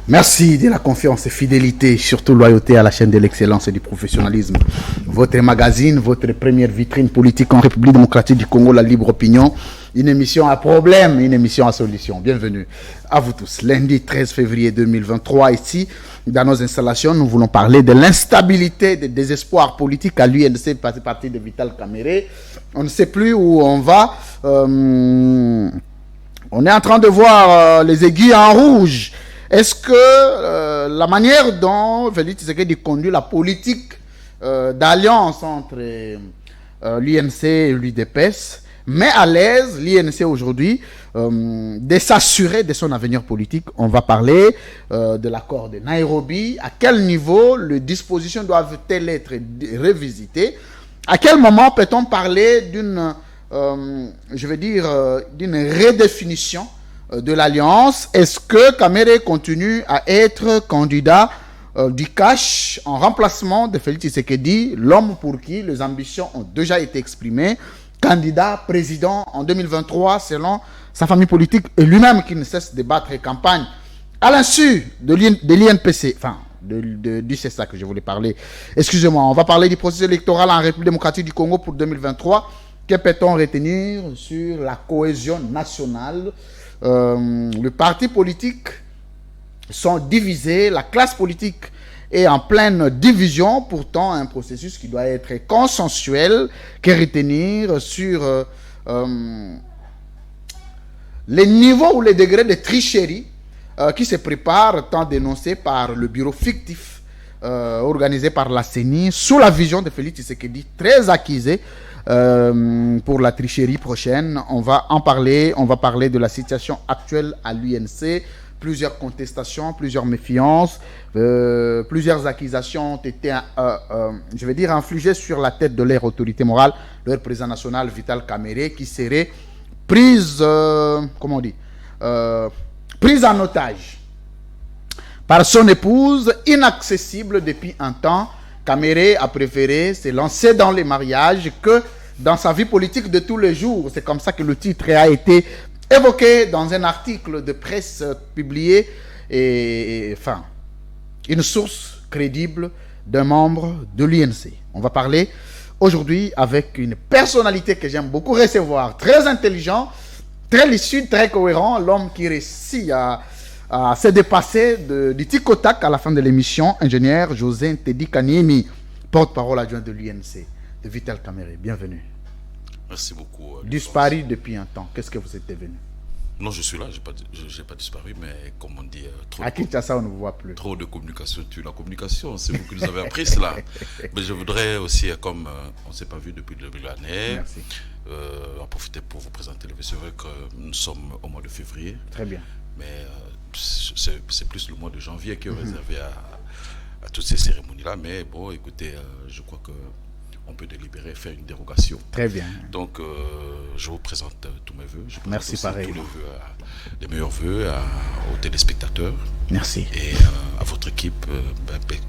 Merci de la confiance et fidélité, surtout loyauté à la chaîne de l'excellence et du professionnalisme. Votre magazine, votre première vitrine politique en République démocratique du Congo, la libre opinion. Une émission à problème, une émission à solution. Bienvenue à vous tous. Lundi 13 février 2023, ici, dans nos installations, nous voulons parler de l'instabilité, des désespoirs politiques à l'UNC, parti de Vital Kamerhe. On ne sait plus où on va. On est en train de voir les aiguilles en rouge. Est-ce que la manière dont Félix Tshisekedi conduit la politique d'alliance entre l'UNC et l'UDPS met à l'aise l'UNC aujourd'hui de s'assurer de son avenir politique? On va parler de l'accord de Nairobi. À quel niveau les dispositions doivent-elles être revisitées? À quel moment peut-on parler d'une, d'une redéfinition de l'Alliance? Est-ce que Kamerhe continue à être candidat du cash en remplacement de Félix Tshisekedi, l'homme pour qui les ambitions ont déjà été exprimées, candidat président en 2023 selon sa famille politique et lui-même qui ne cesse de battre campagne à l'insu de l'INPC, enfin c'est ça que je voulais parler. Excusez-moi, on va parler du processus électoral en République démocratique du Congo pour 2023. Que peut-on retenir sur la cohésion nationale? Les partis politiques sont divisés, la classe politique est en pleine division, pourtant un processus qui doit être consensuel. Que retenir sur les niveaux ou les degrés de tricherie qui se préparent, tant dénoncés par le bureau fictif organisé par la CENI sous la vision de Félix Tshisekedi, très accusé pour la tricherie prochaine. On va en parler. On va parler de la situation actuelle à l'UNC. Plusieurs contestations, plusieurs méfiances, plusieurs accusations ont été, infligées sur la tête de leur autorité morale, leur président national Vital Kamerhe, qui serait prise en otage par son épouse, inaccessible depuis un temps. Kamerhe a préféré se lancer dans les mariages que dans sa vie politique de tous les jours. C'est comme ça que le titre a été évoqué dans un article de presse publié, une source crédible d'un membre de l'UNC. On va parler aujourd'hui avec une personnalité que j'aime beaucoup recevoir, très intelligent, très lucide, très cohérent, l'homme qui réussit à se dépasser du tic au tac à la fin de l'émission, ingénieur José Ntedi Kanyemi, porte-parole adjoint de l'UNC, de Vital Kamerhe. Bienvenue. Merci beaucoup. Disparu depuis un temps, qu'est-ce que vous êtes devenu? Non, je suis là, je n'ai pas disparu, mais comme on dit, à Kinshasa, on ne vous voit plus. Trop de communication tue la communication, c'est vous qui nous avez appris cela. Mais je voudrais aussi, comme on ne s'est pas vu depuis le début de l'année, en profiter pour vous présenter le V. C'est vrai que nous sommes au mois de février. Très bien. Mais c'est plus le mois de janvier qui est réservé à toutes ces cérémonies-là. Mais bon, écoutez, je crois que on peut délibérer, faire une dérogation. Très bien. Donc, je vous présente tous mes voeux. Merci, pareil. Les meilleurs voeux aux téléspectateurs. Merci. Et à votre équipe,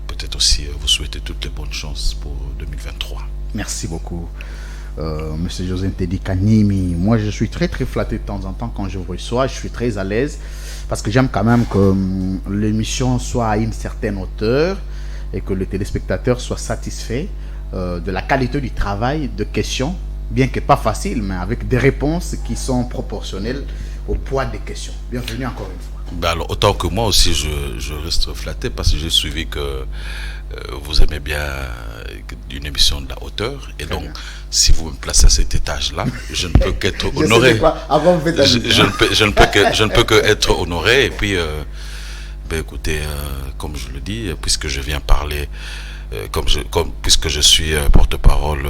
peut-être aussi vous souhaiter toutes les bonnes chances pour 2023. Merci beaucoup, Monsieur José Ntedi Kanyemi. Moi, je suis très, très flatté de temps en temps quand je vous reçois. Je suis très à l'aise parce que j'aime quand même que l'émission soit à une certaine hauteur et que le téléspectateur soit satisfait de la qualité du travail, de questions, bien que pas facile, mais avec des réponses qui sont proportionnelles au poids des questions. Bienvenue encore une fois. Ben alors, autant que moi aussi, je reste flatté parce que j'ai suivi que vous aimez bien une émission de la hauteur. Et donc, si vous me placez à cet étage-là, je ne peux qu'être honoré. Je ne peux que être honoré. Et puis, écoutez, comme je le dis, puisque je viens parler puisque je suis porte-parole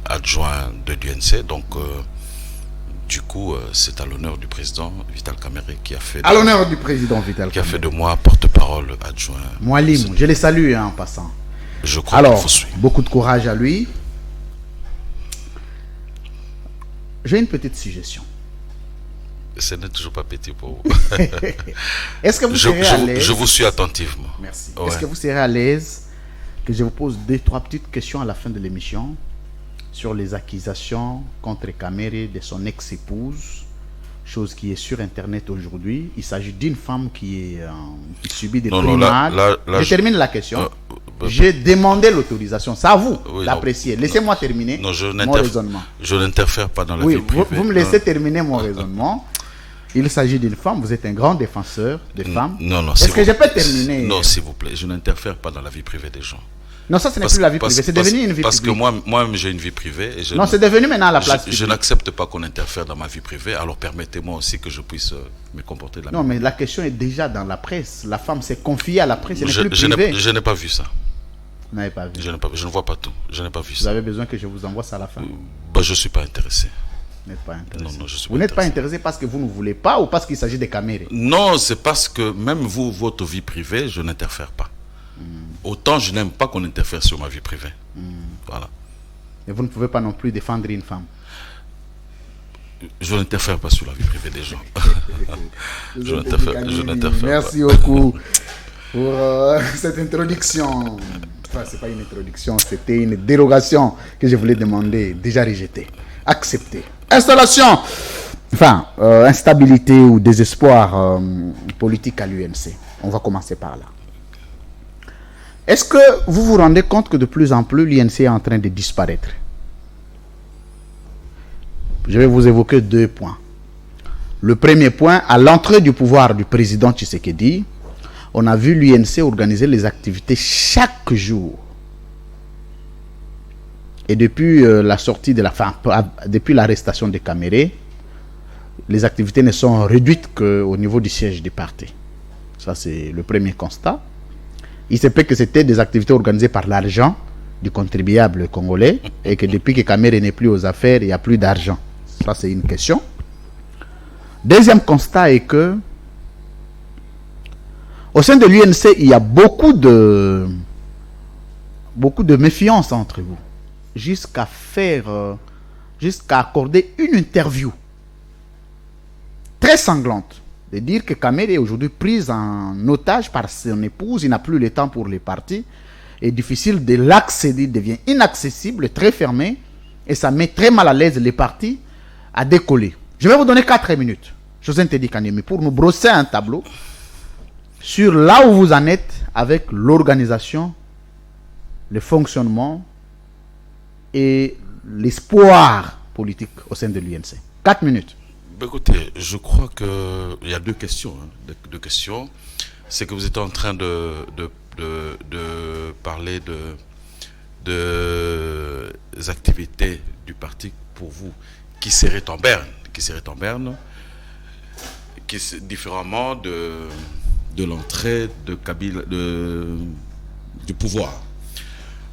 adjoint de l'UNC, donc du coup c'est à l'honneur du président Vital Kamerhe qui a fait de moi porte-parole adjoint. Moualim, je les salue en passant. Je crois qu'il faut suivre. Beaucoup de courage à lui. J'ai une petite suggestion. Ce n'est toujours pas petit pour vous. Est-ce que vous serez à l'aise? Je vous suis attentivement. Merci. Ouais. Est-ce que vous serez à l'aise que je vous pose 2-3 petites questions à la fin de l'émission sur les accusations contre Kamerhe de son ex-épouse chose qui est sur Internet aujourd'hui. Il s'agit d'une femme qui subit des Non, primages. Je termine la question. J'ai demandé l'autorisation. C'est à vous d'apprécier. Laissez-moi terminer mon raisonnement. Je n'interfère pas dans la vie privée. Vous me laissez terminer mon raisonnement. Il s'agit d'une femme. Vous êtes un grand défenseur des femmes. Non, est-ce que je peux terminer? Non, s'il vous plaît. Je n'interfère pas dans la vie privée des gens. Non, ça, ce n'est plus la vie privée. C'est devenu une vie privée. Parce que moi-même, j'ai une vie privée. Et non, c'est devenu maintenant la place publique. Je n'accepte pas qu'on interfère dans ma vie privée. Alors permettez-moi aussi que je puisse me comporter de la même manière. Non, mais la question est déjà dans la presse. La femme s'est confiée à la presse. Elle n'est plus privée. Je n'ai pas vu ça. Vous n'avez pas vu? Je ne vois pas tout. Je n'ai pas vu ça. Vous avez besoin que je vous envoie ça à la fin? Je ne suis pas intéressé. Vous n'êtes pas intéressé. Non, je suis vous n'êtes pas intéressé parce que vous ne voulez pas ou parce qu'il s'agit des caméras? Non, c'est parce que même vous, votre vie privée, je n'interfère pas. Autant je n'aime pas qu'on interfère sur ma vie privée. Voilà. Et vous ne pouvez pas non plus défendre une femme? Je n'interfère pas sur la vie privée des gens. Je n'interfère pas. Merci beaucoup pour cette introduction. Enfin, ce n'est pas une introduction, c'était une dérogation que je voulais demander, déjà rejetée. Acceptée. Installation, instabilité ou désespoir politique à l'UNC. On va commencer par là. Est-ce que vous vous rendez compte que de plus en plus l'UNC est en train de disparaître? Je vais vous évoquer 2 points. Le premier point, à l'entrée du pouvoir du président Tshisekedi, on a vu l'UNC organiser les activités chaque jour. Et depuis la sortie depuis l'arrestation des Camérés, les activités ne sont réduites qu'au niveau du siège du parti. Ça, c'est le premier constat. Il se peut que c'était des activités organisées par l'argent du contribuable congolais et que depuis que Caméré n'est plus aux affaires, il n'y a plus d'argent. Ça, c'est une question. Deuxième constat est que au sein de l'UNC, il y a beaucoup de méfiance entre vous. Jusqu'à accorder une interview très sanglante. De dire que Caméré est aujourd'hui prise en otage par son épouse, il n'a plus le temps pour les partis, est difficile de l'accéder, il devient inaccessible, très fermé, et ça met très mal à l'aise les partis à décoller. Je vais vous donner 4 minutes, José Ntedi Kanyemi, pour nous brosser un tableau sur là où vous en êtes avec l'organisation, le fonctionnement et l'espoir politique au sein de l'UNC. 4 minutes. Écoutez, je crois qu'il y a 2 questions. Deux questions. C'est que vous êtes en train de parler des activités du parti pour vous qui seraient en berne, différemment de l'entrée de Kabila, du pouvoir.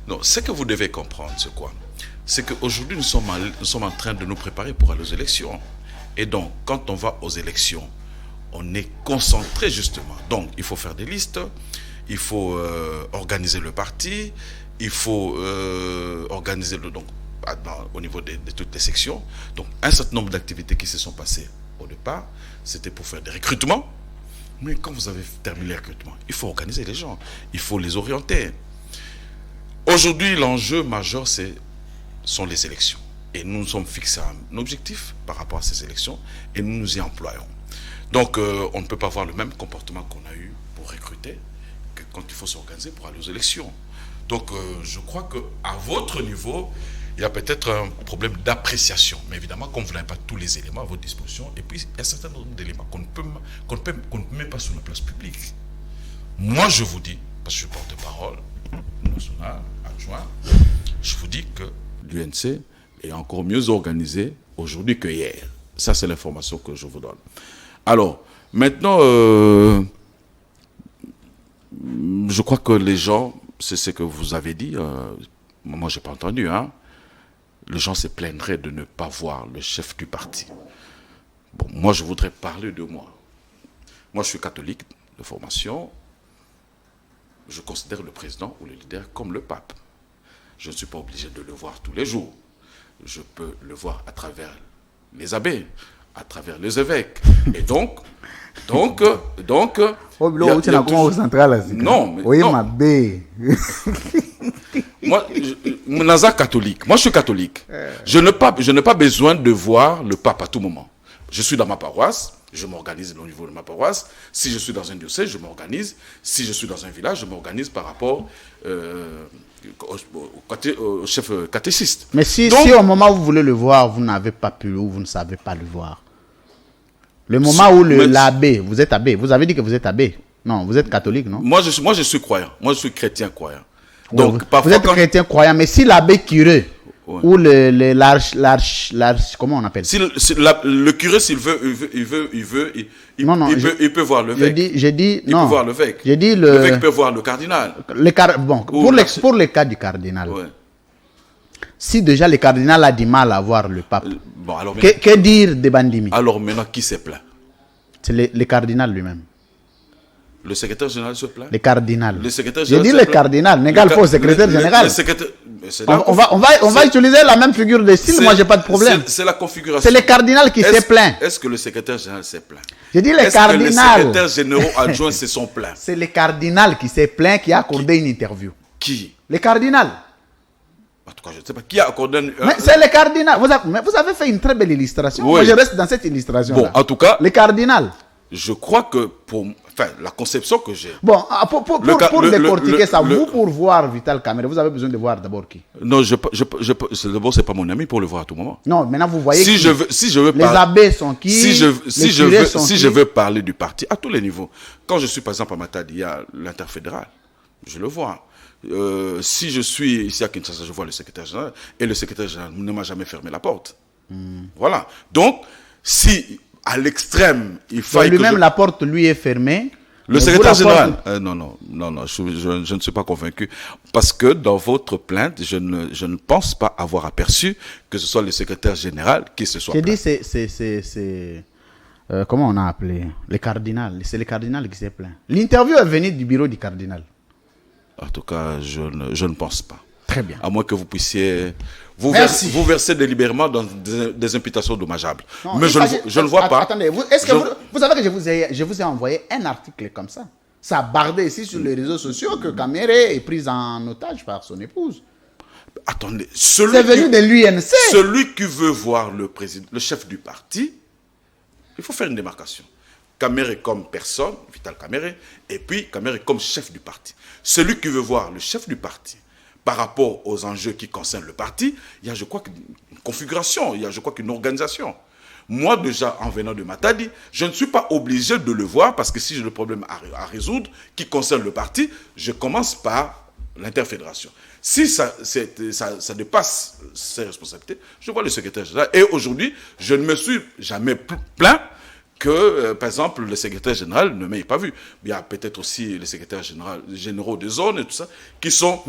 Non, ce que vous devez comprendre, c'est quoi? C'est qu'aujourd'hui, nous sommes en train de nous préparer pour aller aux élections. Et donc, quand on va aux élections, on est concentré justement. Donc, il faut faire des listes, il faut organiser le parti, il faut organiser au niveau de toutes les sections. Donc, un certain nombre d'activités qui se sont passées au départ, c'était pour faire des recrutements. Mais quand vous avez terminé les recrutements, il faut organiser les gens, il faut les orienter. Aujourd'hui, l'enjeu majeur, sont les élections. Et nous nous sommes fixés un objectif par rapport à ces élections et nous nous y employons. Donc, on ne peut pas avoir le même comportement qu'on a eu pour recruter que quand il faut s'organiser pour aller aux élections. Donc, je crois qu'à votre niveau, il y a peut-être un problème d'appréciation. Mais évidemment, comme vous n'avez pas tous les éléments à votre disposition, et puis il y a un certain nombre d'éléments qu'on ne met pas sur la place publique. Moi, je vous dis, parce que je porte parole national, adjoint, je vous dis que l'UNC est encore mieux organisé aujourd'hui que hier. Ça, c'est l'information que je vous donne. Alors, maintenant, je crois que les gens, c'est ce que vous avez dit, moi, je n'ai pas entendu, les gens se plaindraient de ne pas voir le chef du parti. Bon, moi, je voudrais parler de moi. Moi, je suis catholique de formation. Je considère le président ou le leader comme le pape. Je ne suis pas obligé de le voir tous les jours. Je peux le voir à travers les abbés, à travers les évêques. Et donc, non, mais moi, je suis catholique. Je n'ai pas besoin de voir le pape à tout moment. Je suis dans ma paroisse, je m'organise au niveau de ma paroisse. Si je suis dans un diocèse, je m'organise. Si je suis dans un village, je m'organise par rapport au chef catéchiste. Mais si au moment où vous voulez le voir, vous n'avez pas pu ou vous ne savez pas le voir. Le moment où l'abbé, vous êtes abbé, vous avez dit que vous êtes abbé. Non, vous êtes catholique, non? Moi, je suis croyant. Moi, je suis chrétien croyant. Donc, vous êtes chrétien croyant, mais si l'abbé curé, ou comment on appelle? Si le curé, s'il veut, il peut voir l'évêque. Il peut voir l'évêque. L'évêque peut voir le cardinal. Pour le cas du cardinal, si déjà le cardinal a du mal à voir le pape, que dire de Bandimi? Alors maintenant, qui se plaint? C'est le cardinal lui-même. Le secrétaire général se plaint? Le cardinal. Le secrétaire général. Je dis le cardinal, n'égale pas au secrétaire général. On va utiliser la même figure de style, moi j'ai pas de problème. C'est la configuration. C'est le cardinal qui s'est plaint. Est-ce que le secrétaire général s'est plaint? Je dis le cardinal. Est-ce que les secrétaires généraux adjoints se sont plaints? C'est le cardinal qui s'est plaint, qui a accordé une interview. Qui? Le cardinal. En tout cas, je ne sais pas qui a accordé une... Mais c'est le cardinal. Vous avez fait une très belle illustration. Oui. Moi je reste dans cette illustration. Bon, en tout cas... Le cardinal. Je crois que la conception que j'ai... Bon, pour décortiquer ça, pour voir Vital Kamerhe, vous avez besoin de voir d'abord qui? Non, d'abord, c'est pas mon ami pour le voir à tout moment. Non, maintenant vous voyez si je veux les abbés sont qui? Si je veux parler du parti, à tous les niveaux. Quand je suis, par exemple, à Matadi, il y a l'interfédéral. Je le vois. Si je suis ici à Kinshasa, je vois le secrétaire général. Et le secrétaire général ne m'a jamais fermé la porte. Voilà. Donc, si... à l'extrême, il faut lui-même la porte lui est fermée. Le secrétaire général, non, je ne suis pas convaincu parce que dans votre plainte, je ne pense pas avoir aperçu que ce soit le secrétaire général qui se soit plaint. J'ai dit c'est comment on a appelé le cardinal, c'est le cardinal qui s'est plaint. L'interview est venue du bureau du cardinal. En tout cas, je ne pense pas. Très bien. À moins que vous puissiez vous verser délibérément dans des imputations dommageables. Non, mais je ne vois pas. Attendez, est-ce que vous savez que je vous ai envoyé un article comme ça? Ça a bardé ici sur les réseaux sociaux que Kamerhe est prise en otage par son épouse. Attendez, c'est venu de l'UNC. Celui qui veut voir le chef du parti, il faut faire une démarcation. Kamerhe comme personne, Vital Kamerhe, et puis Kamerhe comme chef du parti. Celui qui veut voir le chef du parti, par rapport aux enjeux qui concernent le parti, il y a, je crois, une configuration, il y a, je crois, qu'une organisation. Moi, déjà, en venant de Matadi, je ne suis pas obligé de le voir parce que si j'ai le problème à résoudre qui concerne le parti, je commence par l'interfédération. Si ça dépasse ses responsabilités, je vois le secrétaire général. Et aujourd'hui, je ne me suis jamais plaint que, par exemple, le secrétaire général ne m'ait pas vu. Il y a peut-être aussi les secrétaires généraux des zones et tout ça, qui sont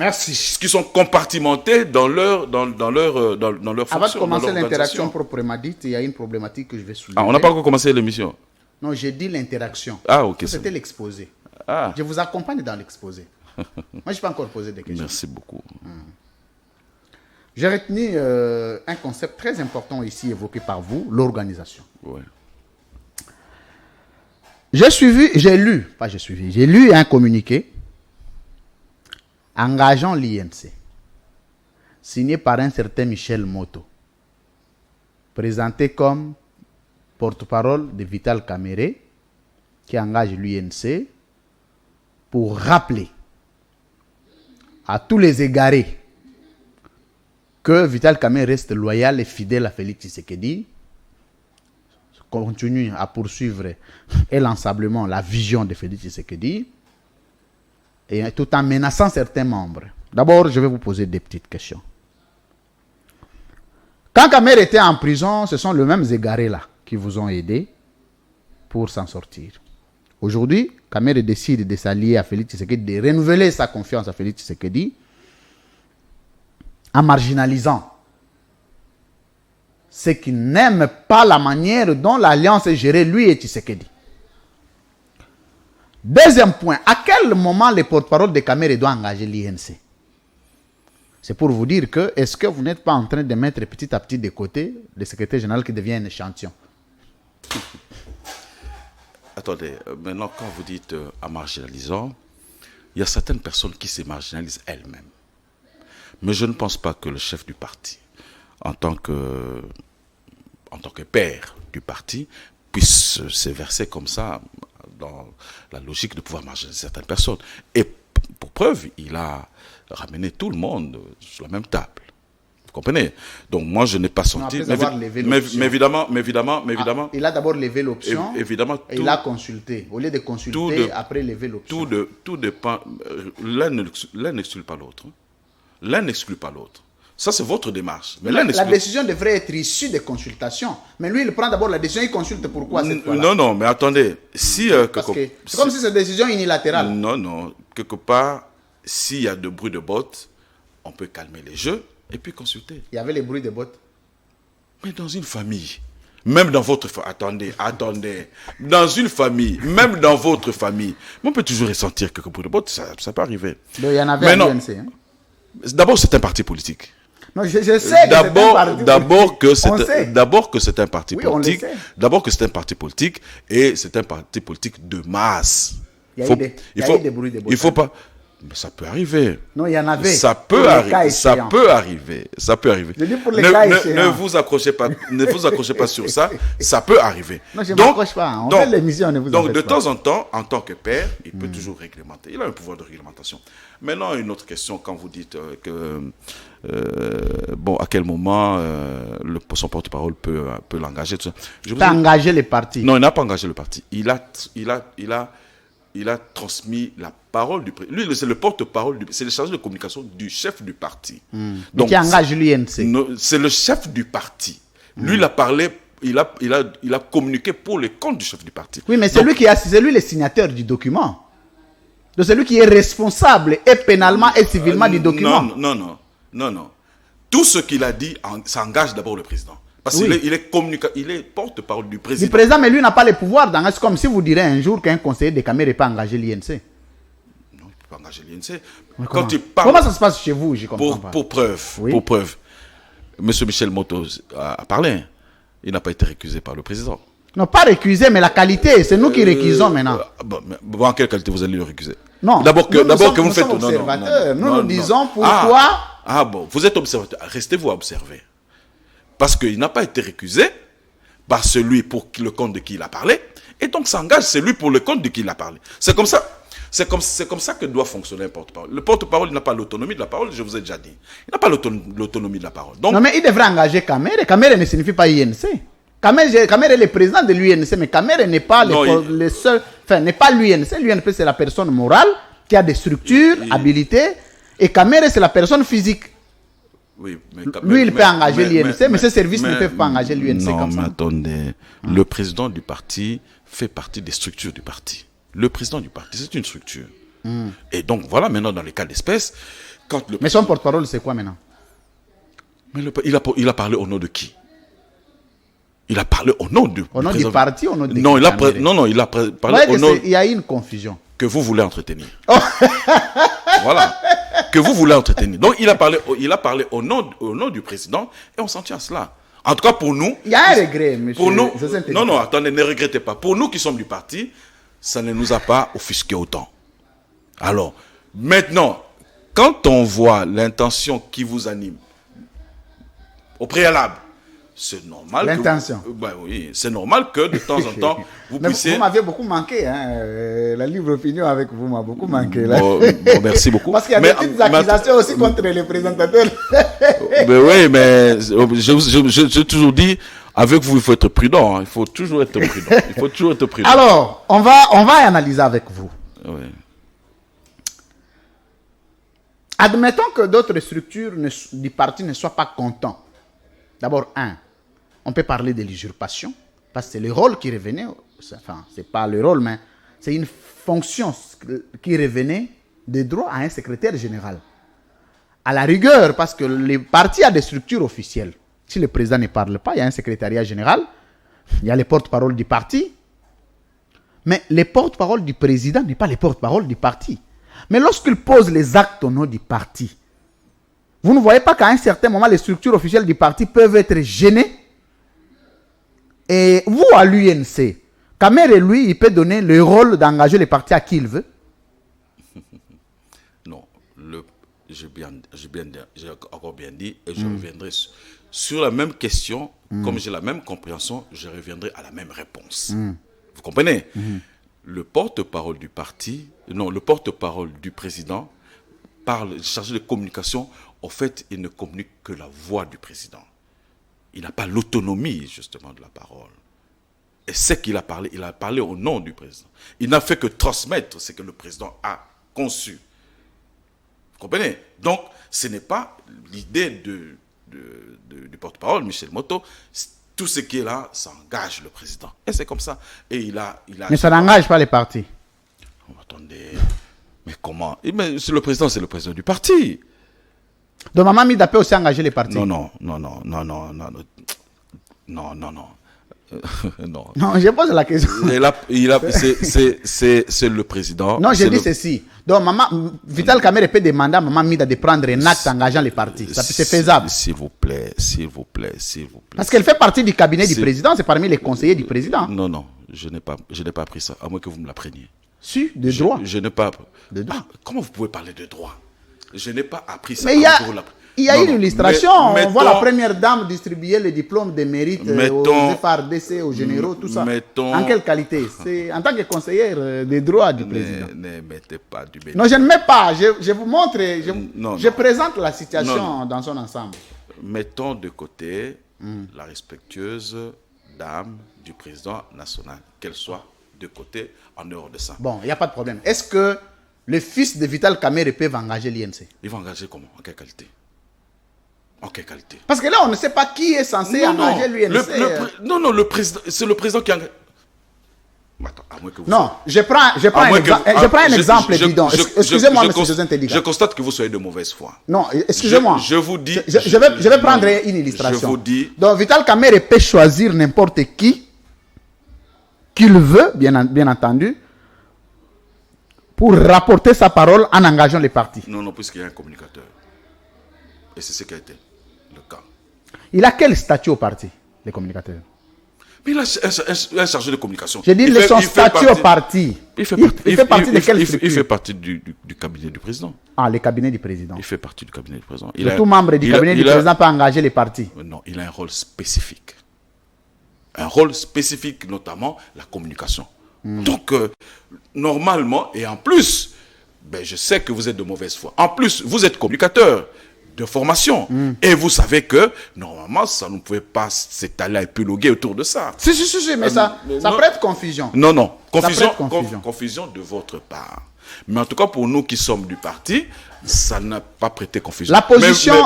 compartimentés dans leur fonction. Avant de commencer l'interaction proprement dite, il y a une problématique que je vais soulever. Ah, on n'a pas encore commencé l'émission. Non, j'ai dit l'interaction. Ah, ok. C'était l'exposé. Ah. Je vous accompagne dans l'exposé. Moi, je n'ai pas encore posé des questions. Merci beaucoup. J'ai retenu un concept très important ici évoqué par vous, l'organisation. Ouais. J'ai lu un communiqué engageant l'INC, signé par un certain Michel Moto, présenté comme porte-parole de Vital Kamerhe, qui engage l'INC pour rappeler à tous les égarés que Vital Kamerhe reste loyal et fidèle à Félix Tshisekedi, continue à poursuivre élancablement la vision de Félix Tshisekedi, et tout en menaçant certains membres. D'abord, je vais vous poser des petites questions. Quand Kamerhe était en prison, ce sont les mêmes égarés-là qui vous ont aidé pour s'en sortir. Aujourd'hui, Kamerhe décide de s'allier à Félix Tshisekedi, de renouveler sa confiance à Félix Tshisekedi, en marginalisant ceux qui n'aiment pas la manière dont l'alliance est gérée, lui et Tshisekedi. Deuxième point, à quel moment les porte-parole de Kamerhe doivent engager l'INC? C'est pour vous dire que, est-ce que vous n'êtes pas en train de mettre petit à petit de côté le secrétaire général qui devient un échantillon? Attendez, maintenant quand vous dites en marginalisant, il y a certaines personnes qui se marginalisent elles-mêmes. Mais je ne pense pas que le chef du parti, en tant en tant que père du parti, puisse se verser comme ça dans la logique de pouvoir marcher certaines personnes. Et pour preuve, il a ramené tout le monde sur la même table. Vous comprenez? Donc moi, je n'ai pas senti... Mais évidemment... il a d'abord levé l'option, évidemment, et il a consulté. Au lieu de consulter, après lever l'option. Tout dépend... L'un n'exclut pas l'autre. L'un n'exclut pas l'autre. Ça, c'est votre démarche. Mais la décision devrait être issue des consultations. Mais lui, il prend d'abord la décision, il consulte pourquoi cette fois-là. Non, mais attendez. C'est comme si c'est une décision unilatérale. Non. Quelque part, s'il y a de bruit de bottes, on peut calmer les jeux et puis consulter. Il y avait les bruits de bottes. Mais dans une famille, même dans votre famille, attendez. Dans une famille, même dans votre famille, on peut toujours ressentir quelques bruits de bottes, ça peut arriver. Donc, il y en avait à l'UNC. Hein? D'abord, c'est un parti politique. Non, je sais d'abord que c'est un parti politique. D'abord que c'est un parti politique et c'est un parti politique de masse. Il y a eu des bruits de bottes. Il faut pas. Mais ça peut arriver. Non, il y en avait. Ça peut arriver. Ça peut arriver. Je dis pour les cas ne vous accrochez pas sur ça. Ça peut arriver. Non, je ne m'accroche pas. On fait l'émission, ne vous donc, de temps en temps, en tant que père, il peut toujours réglementer. Il a un pouvoir de réglementation. Maintenant, une autre question, quand vous dites à quel moment son porte-parole peut l'engager. Il peut engager les partis. Non, il n'a pas engagé le parti. Il a transmis la parole du président. Lui, c'est le porte-parole, c'est le chargé de communication du chef du parti. Donc, qui engage l'UNC. C'est le chef du parti. Lui, il a parlé, il a communiqué pour les comptes du chef du parti. Oui, mais c'est lui le signataire du document. Donc, c'est lui qui est responsable et pénalement et civilement du document. Non. Tout ce qu'il a dit, ça engage d'abord le président. Parce qu'il est porte-parole du président. Le président, mais lui n'a pas le pouvoir. C'est comme si vous direz un jour qu'un conseiller des caméras n'est pas engagé l'INC. Non, il ne peut pas engager l'INC. Comment ça se passe chez vous? Je comprends pas. Pour preuve, M. Michel Moto a parlé. Il n'a pas été récusé par le président. Non, pas récusé, mais la qualité, c'est nous qui récusons maintenant. En quelle qualité vous allez le récuser? Non, d'abord que vous faites... observateurs. Nous disons pourquoi... Vous êtes observateur. Restez-vous à observer. Parce qu'il n'a pas été récusé par celui pour le compte de qui il a parlé, et donc s'engage celui pour le compte de qui il a parlé. C'est comme ça. C'est comme ça que doit fonctionner un porte-parole. Le porte-parole n'a pas l'autonomie de la parole, je vous ai déjà dit. Il n'a pas l'autonomie de la parole. Donc, non, mais il devrait engager Kamere. Kamere ne signifie pas INC. Kamere est le président de l'UNC, mais Kamere n'est pas le seul... Enfin, n'est pas l'UNC. L'UNC, c'est la personne morale qui a des structures, habilitées, et Kamere, c'est la personne physique. Oui, lui, il peut engager l'INC, mais ses services ne peuvent pas engager l'UNC comme ça. Non, mais attendez. Le président du parti fait partie des structures du parti. Le président du parti, c'est une structure. Et donc, voilà, maintenant, dans les cas d'espèce, mais son porte-parole, c'est quoi maintenant? Mais il a parlé au nom de qui? Il a parlé au nom du président. Au nom du parti, au nom de non, il a parlé au nom... Il y a une confusion. Que vous voulez entretenir. Voilà. Que vous voulez entretenir. Donc, il a parlé au nom du président et on s'en tient à cela. En tout cas, pour nous... Il y a un regret, monsieur. Pour nous, non, attendez, ne regrettez pas. Pour nous qui sommes du parti, ça ne nous a pas offusqué autant. Alors, maintenant, quand on voit l'intention qui vous anime, au préalable, c'est normal. L'intention. Oui, c'est normal que de temps en temps, vous puissiez... Vous m'avez beaucoup manqué, hein. La libre opinion avec vous m'a beaucoup manqué. Là. Bon, merci beaucoup. Parce qu'il y a des petites accusations aussi contre les présentateurs. Mais oui, mais j'ai toujours dit, avec vous, il faut être prudent. Hein. Il faut toujours être prudent. Alors, on va analyser avec vous. Oui. Admettons que d'autres structures du parti ne soient pas contents. D'abord, on peut parler de l'usurpation, parce que c'est le rôle qui revenait, enfin, c'est pas le rôle, mais c'est une fonction qui revenait de droit à un secrétaire général. À la rigueur, parce que le parti a des structures officielles. Si le président ne parle pas, il y a un secrétariat général, il y a les porte-parole du parti, mais les porte-parole du président n'est pas les porte-parole du parti. Mais lorsqu'il pose les actes au nom du parti, vous ne voyez pas qu'à un certain moment, les structures officielles du parti peuvent être gênées. Et vous, à l'UNC, Kamere, lui, il peut donner le rôle d'engager les partis à qui il veut. Non. j'ai encore bien dit, et je reviendrai sur la même question, comme j'ai la même compréhension, je reviendrai à la même réponse. Vous comprenez? Le porte-parole du parti, non, le porte-parole du président parle, chargé de communication, en fait, il ne communique que la voix du président. Il n'a pas l'autonomie, justement, de la parole. Et ce qu'il a parlé au nom du président. Il n'a fait que transmettre ce que le président a conçu. Vous comprenez? Donc, ce n'est pas l'idée du porte-parole, Michel Moto. Tout ce qui est là, ça engage le président. Et c'est comme ça. Et il a Mais ça n'engage pas les partis. Oh, attendez. Mais comment? Mais le président, c'est le président du parti. Donc, Maman Mida peut aussi engager les partis. Non. Non. Non, je pose la question. C'est le président. Non, je dis ceci. Donc, Vital Kamerhe peut demander à Maman Mida de prendre un acte engageant les partis. C'est faisable. S'il vous plaît. Parce qu'elle fait partie du cabinet du président, c'est parmi les conseillers du président. Non, je n'ai pas appris ça, à moins que vous me l'appreniez. Si, de droit. Je n'ai pas appris. De droit. Comment vous pouvez parler de droit? Je n'ai pas appris ça. Mais il y a une illustration. On voit la première dame distribuer le diplôme de mérite aux FARDC, aux généraux, tout ça. En quelle qualité? C'est en tant que conseillère des droits du président. Ne mettez pas du mérite. Non, je ne mets pas. Je vous montre. Je présente la situation dans son ensemble. Mettons de côté la respectueuse dame du président national, qu'elle soit de côté en dehors de ça. Bon, il n'y a pas de problème. Est-ce que le fils de Vital Kamerhe peut engager l'INC? Il va engager comment? En quelle qualité? En quelle qualité? Parce que là, on ne sait pas qui est censé engager l'INC. Non, le président, c'est le président qui engage. Attends, à moins que vous je prends un exemple, bidon. Excusez-moi, M. José Ntediga. Je constate que vous soyez de mauvaise foi. Non, excusez-moi. Je vous dis... Je vais prendre une illustration. Je vous dis... Donc, Vital Kamerhe peut choisir n'importe qui qu'il veut, bien entendu, pour rapporter sa parole en engageant les partis. Non, puisqu'il y a un communicateur. Et c'est ce qui a été le cas. Il a quel statut au parti, les communicateurs? Mais il a un chargé de communication. Je dis son statut au parti. Il fait partie de quelle structure? Il fait partie du cabinet du président. Ah, le cabinet du président. Il fait partie du cabinet du président. Tout membre du cabinet du président peut engager les partis. Non, il a un rôle spécifique. Un rôle spécifique, notamment la communication. Donc, normalement, et en plus, je sais que vous êtes de mauvaise foi. En plus, vous êtes communicateur de formation. Et vous savez que, normalement, ça ne pouvait pas s'étaler à épiloguer autour de ça. Si, mais ça prête confusion. Non. Confusion de votre part. Mais en tout cas, pour nous qui sommes du parti, ça n'a pas prêté confusion. La position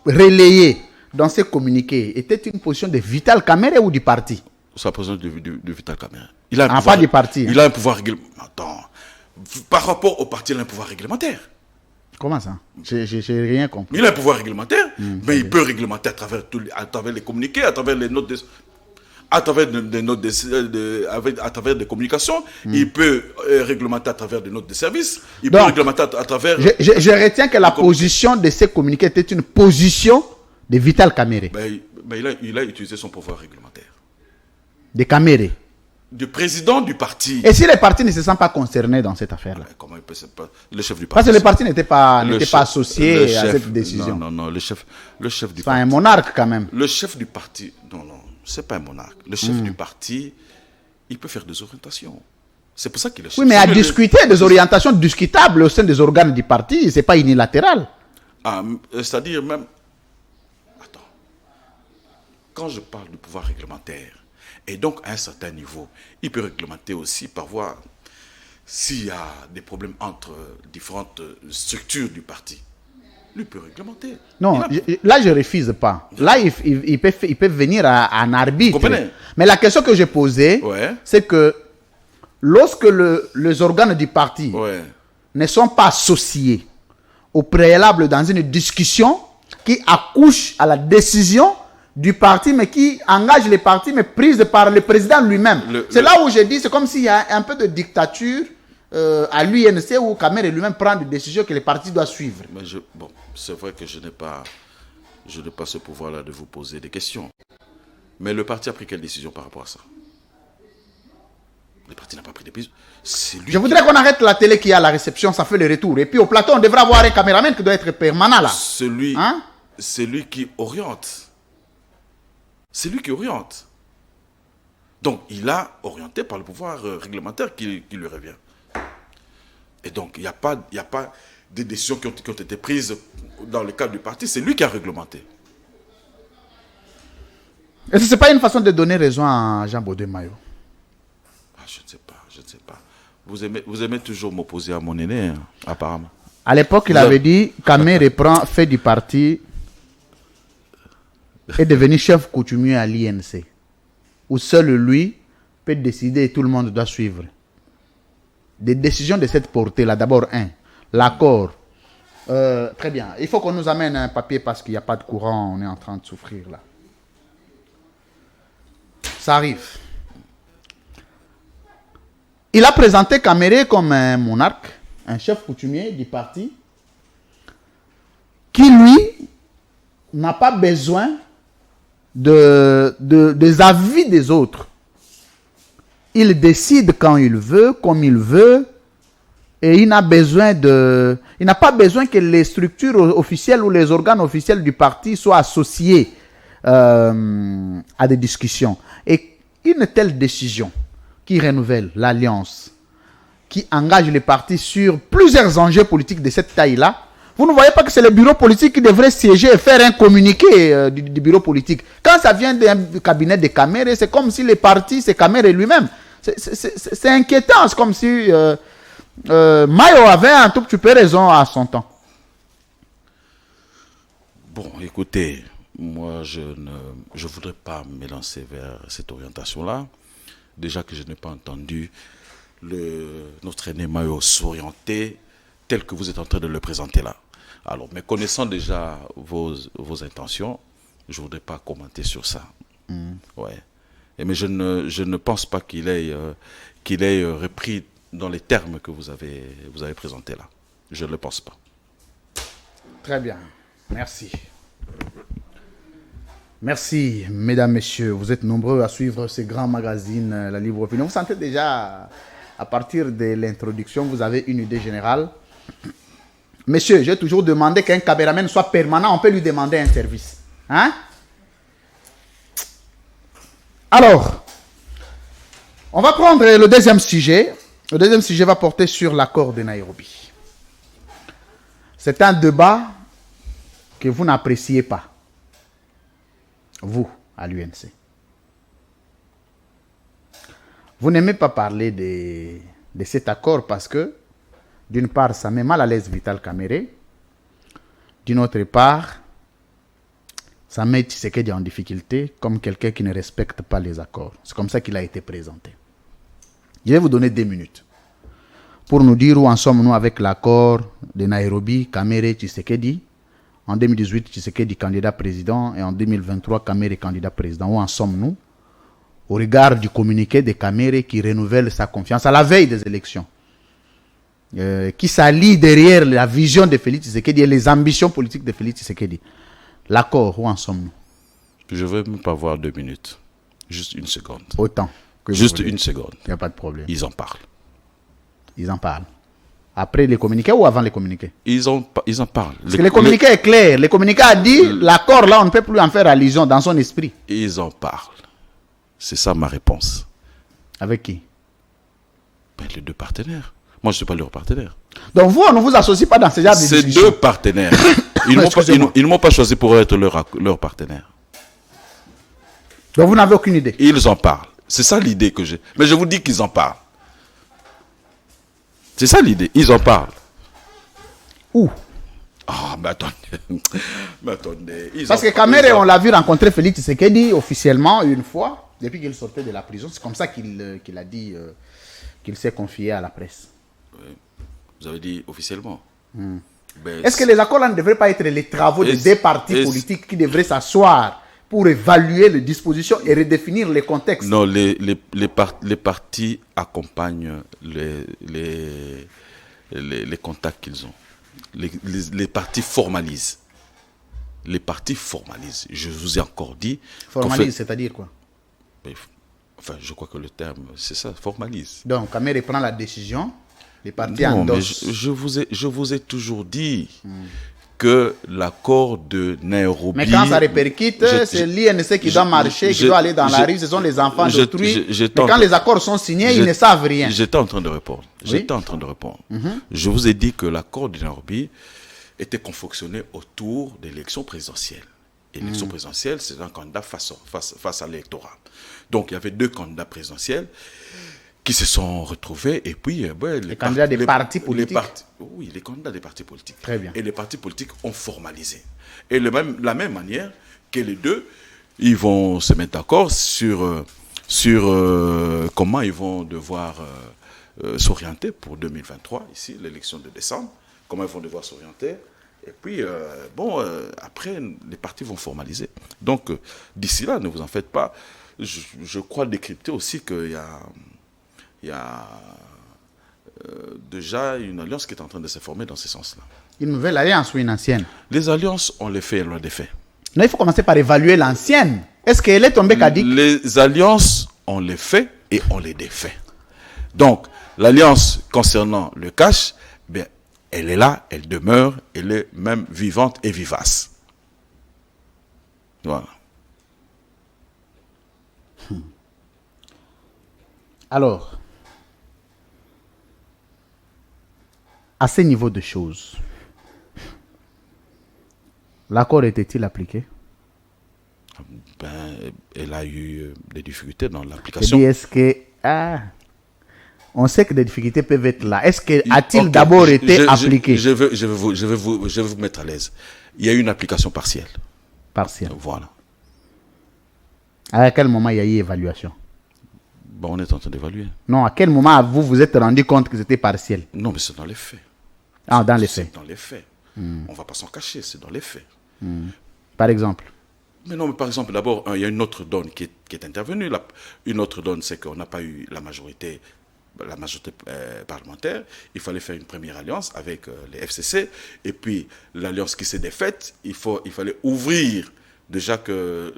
relayée dans ces communiqués était une position de Vital Kamerhe ou du parti? C'est la position de Vital Kamerhe. Pas du parti. Il a un pouvoir réglementaire. Attends. Par rapport au parti, il a un pouvoir réglementaire. Comment ça? J'ai rien compris. Il a un pouvoir réglementaire, mais il peut réglementer à travers les communiqués, à travers les notes à travers à travers des communications. Il peut réglementer à travers des notes de service. Il peut réglementer à travers... Je retiens que la position de ces communiqués était une position de Vital Kamerhe. Il a utilisé son pouvoir réglementaire. De Kamerhe. Du président du parti. Et si les partis ne se sentent pas concernés dans cette affaire-là? Comment il peut pas... Le chef du parti. Parce que les partis n'étaient pas associés à cette décision. Non, le chef du parti. C'est un monarque quand même. Le chef du parti, non, c'est pas un monarque. Le chef du parti, il peut faire des orientations. C'est pour ça qu'il est chef. Oui, mais à discuter des orientations discutables au sein des organes du parti, c'est pas unilatéral. C'est-à-dire même... Attends. Quand je parle du pouvoir réglementaire, et donc, à un certain niveau, il peut réglementer aussi par voie, s'il y a des problèmes entre différentes structures du parti. Lui peut réglementer. Non, là, je ne refuse pas. Là, il peut venir à un arbitre. Mais la question que j'ai posée, c'est que lorsque les organes du parti ne sont pas associés au préalable dans une discussion qui accouche à la décision du parti, mais qui engage les partis, mais prise par le président lui-même. C'est là où j'ai dit, c'est comme s'il y a un peu de dictature à l'UNC où Kamerhe lui-même prend des décisions que les partis doivent suivre. Mais c'est vrai que je n'ai pas ce pouvoir-là de vous poser des questions. Mais le parti a pris quelle décision par rapport à ça? Le parti n'a pas pris des décisions. C'est lui Je voudrais qu'on arrête la télé qui a la réception, ça fait le retour. Et puis au plateau, on devrait avoir un caméraman qui doit être permanent là. C'est lui qui oriente. C'est lui qui oriente. Donc, il a orienté par le pouvoir réglementaire qui lui revient. Et donc, il n'y a pas des décisions qui ont été prises dans le cadre du parti. C'est lui qui a réglementé. Est-ce que ce n'est pas une façon de donner raison à Jean Baudouin-Maillot? Je ne sais pas. Vous aimez toujours m'opposer à mon aîné, hein, apparemment. À l'époque, il avait dit qu'Amé fait du parti est devenu chef coutumier à l'INC, où seul lui peut décider et tout le monde doit suivre. Des décisions de cette portée-là, d'abord, l'accord. Très bien. Il faut qu'on nous amène un papier parce qu'il n'y a pas de courant, on est en train de souffrir là. Ça arrive. Il a présenté Caméré comme un monarque, un chef coutumier du parti, qui lui n'a pas besoin des avis des autres. Il décide quand il veut, comme il veut, et il n'a pas besoin que les structures officielles ou les organes officiels du parti soient associés à des discussions. Et une telle décision qui renouvelle l'alliance, qui engage les partis sur plusieurs enjeux politiques de cette taille-là, vous ne voyez pas que c'est le bureau politique qui devrait siéger et faire un communiqué du bureau politique. Quand ça vient d'un cabinet de Caméré, c'est comme si les partis, c'est Caméré lui-même. C'est inquiétant. C'est comme si Mayo avait un tout petit peu raison à son temps. Bon, écoutez, moi, je ne voudrais pas me lancer vers cette orientation-là. Déjà que je n'ai pas entendu notre aîné Mayo s'orienter tel que vous êtes en train de le présenter là. Alors, mais connaissant déjà vos intentions, je ne voudrais pas commenter sur ça. Ouais. Mais je ne pense pas qu'il ait repris dans les termes que vous avez présentés là. Je ne le pense pas. Très bien. Merci. Merci, mesdames, messieurs. Vous êtes nombreux à suivre ce grand magazine, La Libre Opinion. Vous sentez déjà, à partir de l'introduction, vous avez une idée générale. Monsieur, j'ai toujours demandé qu'un caméraman soit permanent. On peut lui demander un service. Hein? Alors, on va prendre le deuxième sujet. Le deuxième sujet va porter sur l'accord de Nairobi. C'est un débat que vous n'appréciez pas. Vous, à l'UNC. Vous n'aimez pas parler de cet accord parce que, d'une part, ça met mal à l'aise Vital Caméré. D'une autre part, ça met Tshisekedi en difficulté comme quelqu'un qui ne respecte pas les accords. C'est comme ça qu'il a été présenté. Je vais vous donner 2 minutes pour nous dire où en sommes-nous avec l'accord de Nairobi, Caméré, Tshisekedi. En 2018, Tshisekedi candidat président et en 2023, Caméré candidat président. Où en sommes-nous au regard du communiqué de Caméré qui renouvelle sa confiance à la veille des élections, qui s'allie derrière la vision de Félix Tshisekedi et les ambitions politiques de Félix Tshisekedi. L'accord, où en sommes-nous? Je ne veux même pas voir 2 minutes. Juste 1 seconde. Autant. Juste 1 seconde. Il n'y a pas de problème. Ils en parlent. Ils en parlent. Après les communiqués ou avant les communiqués? Ils en parlent. Parce que le communiqué est clair. Le communiqué a dit l'accord là, on ne peut plus en faire allusion dans son esprit. Ils en parlent. C'est ça ma réponse. Avec qui? Les 2 partenaires. Moi, je ne suis pas leur partenaire. Donc vous, on ne vous associe pas dans ce genre de discussion. C'est 2 partenaires. Ils ne m'ont pas choisi pour être leur partenaire. Donc vous n'avez aucune idée? Ils en parlent. C'est ça l'idée que j'ai. Mais je vous dis qu'ils en parlent. C'est ça l'idée. Ils en parlent. Où? Ah, mais attendez. Parce que Caméré, on l'a vu rencontrer Félix Tshisekedi officiellement une fois, depuis qu'il sortait de la prison. C'est comme ça qu'il a dit qu'il s'est confié à la presse. Oui. Vous avez dit officiellement. Est-ce que les accords là ne devraient pas être les travaux des 2 partis politiques qui devraient s'asseoir pour évaluer les dispositions et redéfinir les contextes? Non, les partis accompagnent les contacts qu'ils ont. Les partis formalisent. Les partis formalisent. Je vous ai encore dit... Formalisent, c'est-à-dire quoi? Enfin, je crois que le terme, c'est ça, formalise. Donc, Kamere prend la décision, les partis Non, mais endossent. je vous ai toujours dit que l'accord de Nairobi... Mais quand ça répercute, c'est l'INC qui doit marcher, qui doit aller dans la rue, ce sont les enfants d'autrui. Mais quand les accords sont signés, ils ne savent rien. J'étais en train de répondre. Je vous ai dit que l'accord de Nairobi était confectionné autour de l'élection présidentielle. Et l'élection présidentielle, c'est un candidat face à l'électorat. Donc, il y avait 2 candidats présidentiels qui se sont retrouvés, et puis... les candidats des partis politiques. Oui, les candidats des partis politiques. Très bien. Et les partis politiques ont formalisé. Et la même manière que les deux, ils vont se mettre d'accord sur comment ils vont devoir s'orienter pour 2023, ici, l'élection de décembre, comment ils vont devoir s'orienter. Et puis, après, les partis vont formaliser. Donc, d'ici là, ne vous en faites pas. Je crois décrypter aussi qu'il y a déjà une alliance qui est en train de se former dans ce sens-là. Une nouvelle alliance ou une ancienne? Les alliances, on les fait et on les fait. Non, il faut commencer par évaluer l'ancienne. Est-ce qu'elle est tombée caduque? Les alliances, on les fait et on les défait. Donc, l'alliance concernant le cash, bien, elle est là, elle demeure, elle est même vivante et vivace. Voilà. Alors, à ce niveau de choses, l'accord était-il appliqué? Ben, elle a eu des difficultés dans Je l'application. dis, est-ce que... on sait que des difficultés peuvent être là. Est-ce que a-t-il d'abord été appliqué? Je vais vous mettre à l'aise. Il y a eu une application partielle. Partielle. Voilà. À quel moment il y a eu évaluation? Bon, on est en train d'évaluer. Non, à quel moment vous vous êtes rendu compte que c'était partiel? Non, mais c'est dans les faits. Ah, dans les faits. C'est dans les faits. On ne va pas s'en cacher, c'est dans les faits. Par exemple? Mais non, mais par exemple, d'abord, il y a une autre donne qui est intervenue. Une autre donne, c'est qu'on n'a pas eu la majorité parlementaire. Il fallait faire une première alliance avec les FCC. Et puis, l'alliance qui s'est défaite, il fallait ouvrir. Déjà que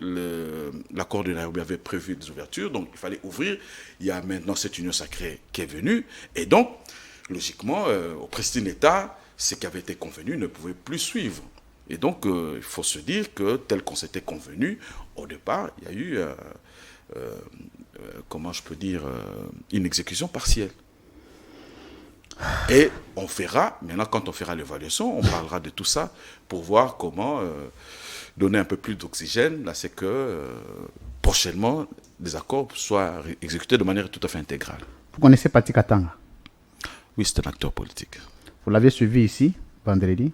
l'accord de Nairobi avait prévu des ouvertures, donc il fallait ouvrir. Il y a maintenant cette union sacrée qui est venue. Et donc, logiquement, au pristine état, ce qui avait été convenu ne pouvait plus suivre. Et donc, il faut se dire que tel qu'on s'était convenu, au départ, il y a eu, comment je peux dire, une exécution partielle. Et on fera, maintenant quand on fera l'évaluation, on parlera de tout ça pour voir comment donner un peu plus d'oxygène. Là, c'est que prochainement, les accords soient exécutés de manière tout à fait intégrale. Vous connaissez Pati Katanga? Oui, c'est un acteur politique. Vous l'aviez suivi ici, vendredi?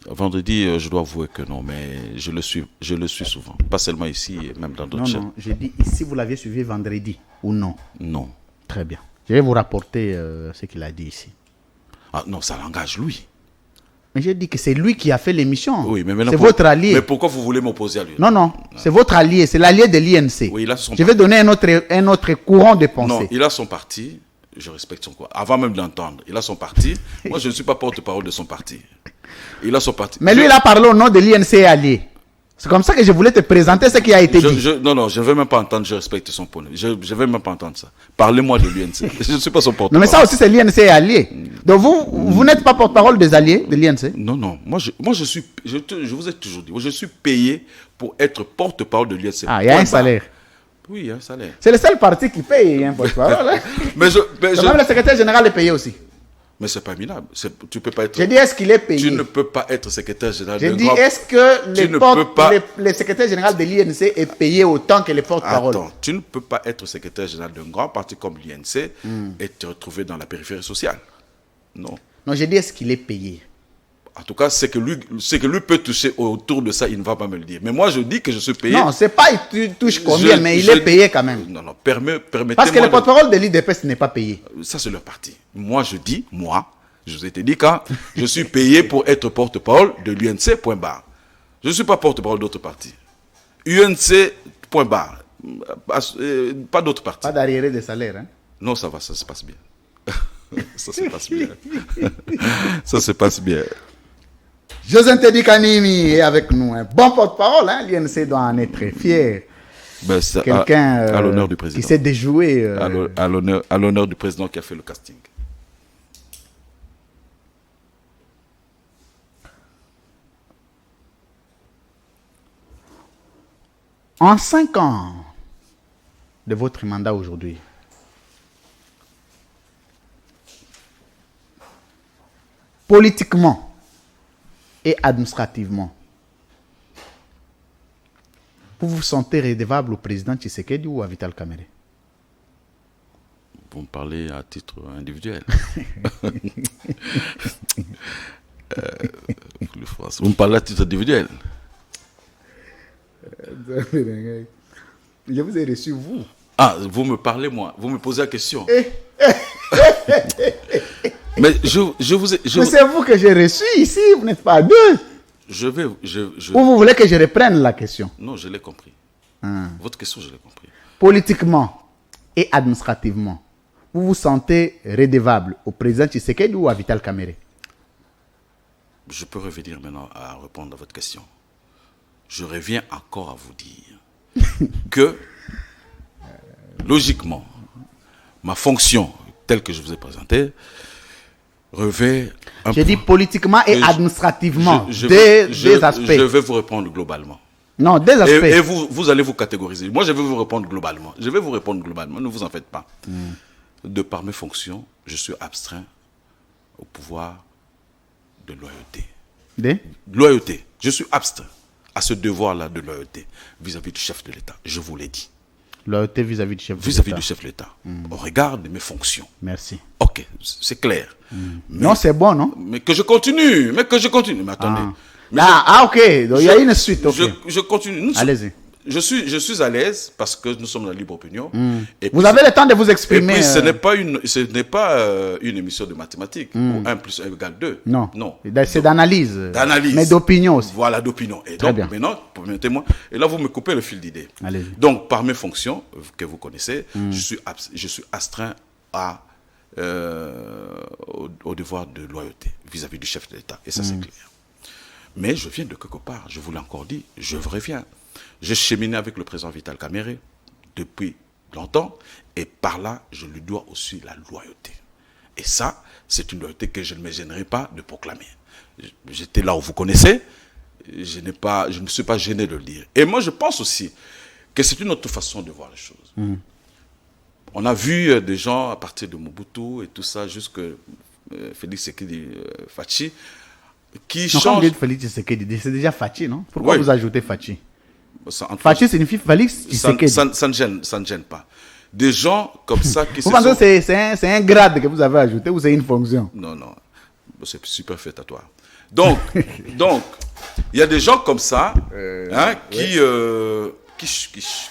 Vendredi, je dois avouer que non, mais je le suis souvent. Pas seulement ici, même dans d'autres chaînes. Non, j'ai dit ici, vous l'aviez suivi vendredi ou non? Non. Très bien. Je vais vous rapporter ce qu'il a dit ici. Ah non, ça l'engage lui. Mais j'ai dit que c'est lui qui a fait l'émission. Oui, mais maintenant, c'est votre allié. Mais pourquoi vous voulez m'opposer à lui? Non, c'est votre allié, c'est l'allié de l'INC. Oui, il a son Je vais donner un autre courant de pensée. Non, il a son parti, je respecte son quoi. Avant même de l'entendre, il a son parti. Moi, je ne suis pas porte-parole de son parti. Il a son parti. Mais lui, il a parlé au nom de l'INC allié. C'est comme ça que je voulais te présenter ce qui a été dit. Non, je ne veux même pas entendre, je respecte son point de vue. Je ne veux même pas entendre ça. Parlez-moi de l'INC. Je ne suis pas son porte-parole. Non, mais ça aussi, c'est l'INC allié. Donc vous n'êtes pas porte-parole des alliés de l'INC? Non. Moi, je vous ai toujours dit, je suis payé pour être porte-parole de l'INC. Ah, il y a un salaire. Oui, il y a un salaire. C'est le seul parti qui paye un porte-parole. Même le secrétaire général est payé aussi. Mais c'est pas minable. Tu peux pas être. J'ai dit, est-ce qu'il est payé? Tu ne peux pas être secrétaire général J'ai dit, est-ce que le secrétaire général de l'INC est payé autant que les porte-parole? Attends, tu ne peux pas être secrétaire général d'un grand parti comme l'INC et te retrouver dans la périphérie sociale. Non. Non, j'ai dit, est-ce qu'il est payé? En tout cas, c'est que lui peut toucher autour de ça, il ne va pas me le dire. Mais moi, je dis que je suis payé. Non, c'est pas il touche combien, mais il est payé quand même. Non, permettez-moi. Parce que le porte-parole de l'IDPS n'est pas payé. Ça, c'est leur parti. Moi, je vous ai dit quand je suis payé pour être porte-parole de l'UNC, point barre. Je ne suis pas porte-parole d'autres partis. UNC, point barre. Pas d'autres partis. Pas d'arriéré de salaire, hein? Non, ça va, ça se passe bien. Ça se passe bien. Ça se passe bien. José Ntedi Kanimi est avec nous. Un bon porte-parole, hein? L'INC doit en être fier. Ben, c'est quelqu'un à l'honneur du président. qui s'est déjoué. À l'honneur du président qui a fait le casting. En 5 ans de votre mandat aujourd'hui, politiquement et administrativement, vous vous sentez redevable au président Tshisekedi ou à Vital Kamerhe? Vous me parlez à titre individuel. Vous me parlez à titre individuel. Je vous ai reçu, vous. Ah, vous me parlez, moi. Vous me posez la question. Mais je vous ai... Mais c'est vous que j'ai reçu ici, vous n'êtes pas deux. Ou vous voulez que je reprenne la question? Non, je l'ai compris. Votre question, je l'ai compris. Politiquement et administrativement, vous vous sentez redevable au président Tshisekedi ou à Vital Kamerhe? Je peux revenir maintenant à répondre à votre question. Je reviens encore à vous dire que, logiquement, ma fonction, telle que je vous ai présentée, revêt un J'ai dit politiquement et administrativement, des aspects. Je vais vous répondre globalement. Non, des aspects. Et vous allez vous catégoriser. Moi, je vais vous répondre globalement. Je vais vous répondre globalement, ne vous en faites pas. De par mes fonctions, je suis abstrait au pouvoir de loyauté. Loyauté. Je suis abstrait à ce devoir-là de loyauté vis-à-vis du chef de l'État. Je vous l'ai dit. Loyauté vis-à-vis du chef de l'État. Vis-à-vis du chef de l'État. Au regard de mes fonctions. Merci. Ok, c'est clair. Mais, non, c'est bon, non? Mais que je continue. Mais attendez. Ok. Donc, il y a une suite. Okay. Je continue. Allez-y. Je suis à l'aise parce que nous sommes dans la libre opinion. Et vous avez le temps de vous exprimer. Et puis, ce n'est pas une émission de mathématiques où 1 plus 1 égale 2. Non. C'est d'analyse. Mais d'opinion aussi. Voilà, d'opinion. Et donc, maintenant, permettez-moi. Et là, vous me coupez le fil d'idée. Allez-y. Donc, par mes fonctions que vous connaissez, je suis astreint au devoir de loyauté vis-à-vis du chef de l'État. Et ça, c'est clair. Mais je viens de quelque part. Je vous l'ai encore dit. Je reviens. J'ai cheminé avec le président Vital Kamerhe depuis longtemps et par là, je lui dois aussi la loyauté. Et ça, c'est une loyauté que je ne me gênerai pas de proclamer. J'étais là où vous connaissez, je ne me suis pas gêné de le dire. Et moi, je pense aussi que c'est une autre façon de voir les choses. On a vu des gens à partir de Mobutu et tout ça, jusque Félix Tshisekedi Fachi, qui changent... Quand vous dites Félix Tshisekedi, c'est déjà Fachi, non? Pourquoi vous ajoutez Fachi? Fachi signifie Félix Tshisekedi. Ça ne gêne pas. Des gens comme ça qui vous pensez que c'est un grade que vous avez ajouté ou c'est une fonction? Non, c'est superfétatoire. Donc, il y a des gens comme ça qui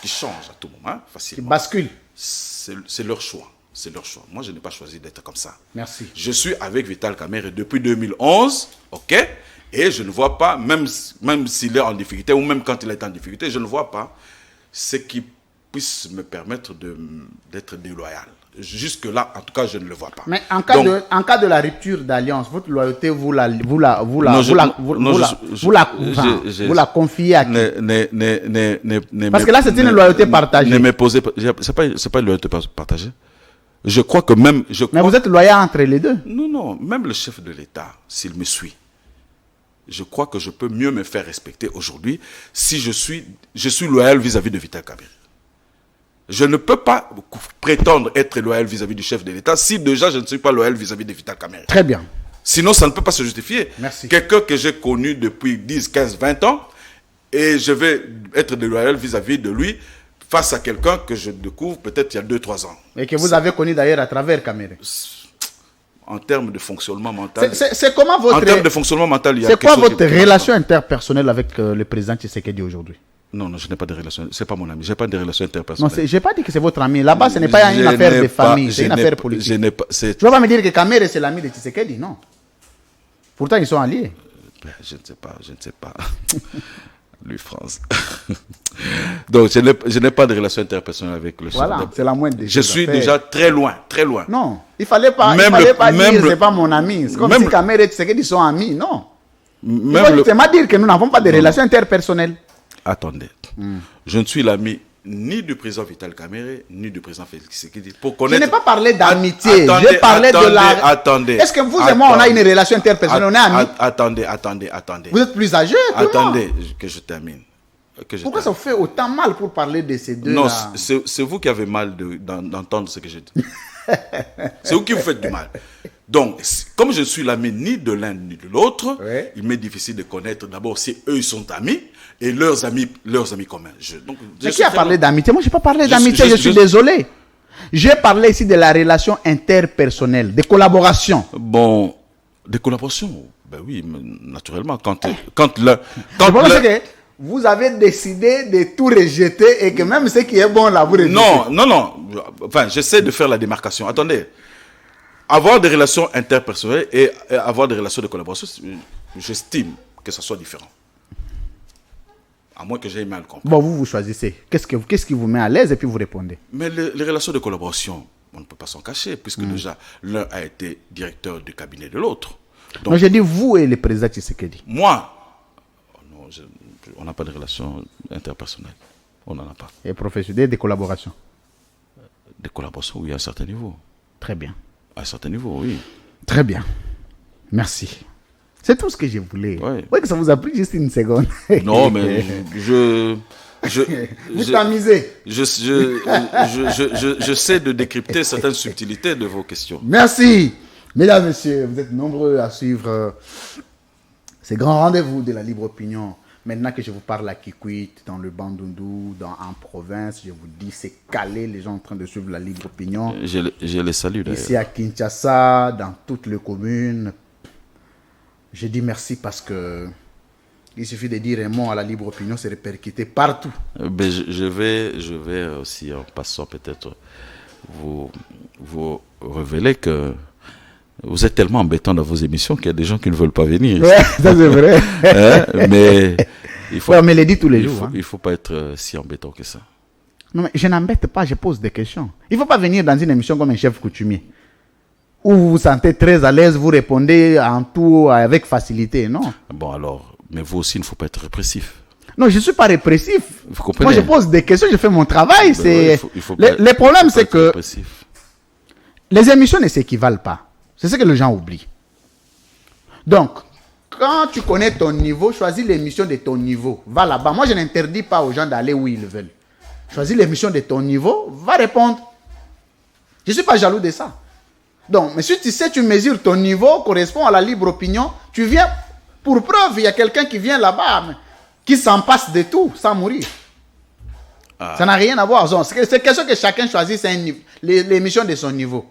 changent à tout moment, facilement. Qui basculent. C'est leur choix. C'est leur choix. Moi, je n'ai pas choisi d'être comme ça. Merci. Je suis avec Vital Kamerhe depuis 2011, ok? Et je ne vois pas, même s'il est en difficulté, ou même quand il est en difficulté, je ne vois pas ce qui puisse me permettre d'être déloyal. Jusque-là, en tout cas, je ne le vois pas. Mais en cas de la rupture d'alliance, votre loyauté, vous la confiez à qui? Parce que là, c'est une loyauté partagée. Ne me posez pas, c'est pas une loyauté partagée. Je crois que même... Mais vous êtes loyal entre les deux? Non, même le chef de l'État, s'il me suit, je crois que je peux mieux me faire respecter aujourd'hui si je suis loyal vis-à-vis de Vital Kamerhe. Je ne peux pas prétendre être loyal vis-à-vis du chef de l'État si déjà je ne suis pas loyal vis-à-vis de Vital Kamerhe. Très bien. Sinon, ça ne peut pas se justifier. Merci. Quelqu'un que j'ai connu depuis 10, 15, 20 ans, et je vais être loyal vis-à-vis de lui face à quelqu'un que je découvre peut-être il y a 2-3 ans. Et que vous avez connu d'ailleurs à travers Kamerhe. En termes de fonctionnement mental. C'est comment votre... En termes de fonctionnement mental, il y a c'est quoi votre relation interpersonnelle avec le président Tshisekedi aujourd'hui? Non, je n'ai pas de relation. C'est pas mon ami. Je n'ai pas de relation interpersonnelle. Non, je n'ai pas dit que c'est votre ami. Là-bas, ce n'est pas une affaire de famille, c'est une affaire politique. Tu ne vas pas me dire que Kamerhe, c'est l'ami de Tshisekedi, non. Pourtant, ils sont alliés. Je ne sais pas. Lui, France. Donc, je n'ai pas de relation interpersonnelle avec le chef. Voilà, c'est la moindre des choses. Je suis déjà très loin. Non, il ne fallait pas dire c'est pas mon ami. C'est comme si Kamerhe et Tshisekedi sont amis, non. Il faut seulement dire que nous n'avons pas de relation interpersonnelle. Attendez. Je ne suis l'ami ni du président Vital Kamerhe, ni du président Félix Tshisekedi. Je n'ai pas parlé d'amitié, j'ai parlé de la... Attendez. Est-ce que vous et moi, on a une relation interpersonnelle, on est amis? Attendez. Vous êtes plus âgé que moi. Attendez, que je termine. Pourquoi ça vous fait autant mal pour parler de ces deux-là? Non, c'est vous qui avez mal d'entendre ce que je dis. C'est vous qui vous faites du mal. Donc, comme je suis l'ami ni de l'un ni de l'autre, ouais, il m'est difficile de connaître d'abord si eux ils sont amis et leurs amis communs. Mais qui a parlé d'amitié? Moi, je n'ai pas parlé d'amitié, je suis désolé. J'ai parlé ici de la relation interpersonnelle, de collaboration. Bon, des collaborations, ben oui, naturellement. Quand vous avez décidé de tout rejeter et que même ce qui est bon là, vous rejetez. Non. Enfin, j'essaie de faire la démarcation. Attendez. Avoir des relations interpersonnelles et avoir des relations de collaboration, j'estime que ça soit différent. À moins que j'aie mal compris. Bon, vous choisissez. Qu'est-ce qui vous met à l'aise et puis vous répondez. Mais les relations de collaboration, on ne peut pas s'en cacher, puisque déjà, l'un a été directeur du cabinet de l'autre. Donc, j'ai dit vous et le président Tshisekedi. Moi, non, on n'a pas de relations interpersonnelles. On n'en a pas. Et professionnel, des collaborations? Des collaborations, oui, à un certain niveau. Très bien. À un certain niveau, oui. Très bien. Merci. C'est tout ce que je voulais. Ouais. Oui, que ça vous a pris juste une seconde. Non, mais vous t'amusez. Je sais de décrypter certaines subtilités de vos questions. Merci. Mesdames, Messieurs, vous êtes nombreux à suivre ces grands rendez-vous de la libre opinion. Maintenant que je vous parle à Kikwit, dans le Bandundu, en province, je vous dis, c'est calé, les gens en train de suivre la libre opinion. Je les salue d'ailleurs. Ici à Kinshasa, dans toutes les communes. Je dis merci parce que il suffit de dire un mot à la libre opinion, c'est répercuté partout. Ben, je vais aussi, en passant peut-être, vous révéler que vous êtes tellement embêtant dans vos émissions qu'il y a des gens qui ne veulent pas venir. Ouais, ça c'est vrai. Mais il faut, ouais, on me le dit tous les jours. Il faut pas être si embêtant que ça. Non, mais je n'embête pas, je pose des questions. Il ne faut pas venir dans une émission comme un chef coutumier, où vous vous sentez très à l'aise, vous répondez en tout avec facilité, non? Bon alors, mais vous aussi, il ne faut pas être répressif. Non, je ne suis pas répressif. Vous comprenez? Moi, je pose des questions, je fais mon travail. Ben Le problème, c'est que répressif. Les émissions ne s'équivalent pas. C'est ce que les gens oublient. Donc, quand tu connais ton niveau, choisis l'émission de ton niveau. Va là-bas. Moi, je n'interdis pas aux gens d'aller où ils veulent. Choisis l'émission de ton niveau, va répondre. Je ne suis pas jaloux de ça. Donc, mais si tu sais, tu mesures ton niveau, correspond à la libre opinion, tu viens, pour preuve, il y a quelqu'un qui vient là-bas, qui s'en passe de tout, sans mourir. Ça n'a rien à voir. C'est question que chacun choisisse l'émission de son niveau.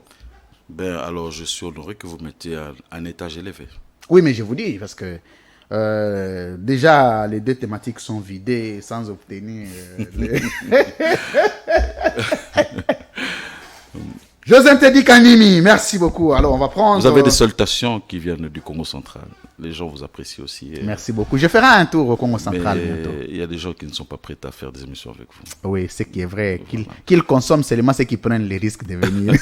Ben alors, je suis honoré que vous mettiez un étage élevé. Oui, mais je vous dis, parce que déjà, les deux thématiques sont vidées sans obtenir... José Ntedi Kanimi, merci beaucoup. Alors, on va prendre... Vous avez des salutations qui viennent du Congo central. Les gens vous apprécient aussi. Merci beaucoup. Je ferai un tour au Congo central bientôt. Il y a des gens qui ne sont pas prêts à faire des émissions avec vous. Oui, ce qui est vrai. Qu'ils consomment seulement ceux qui prennent les risques de venir.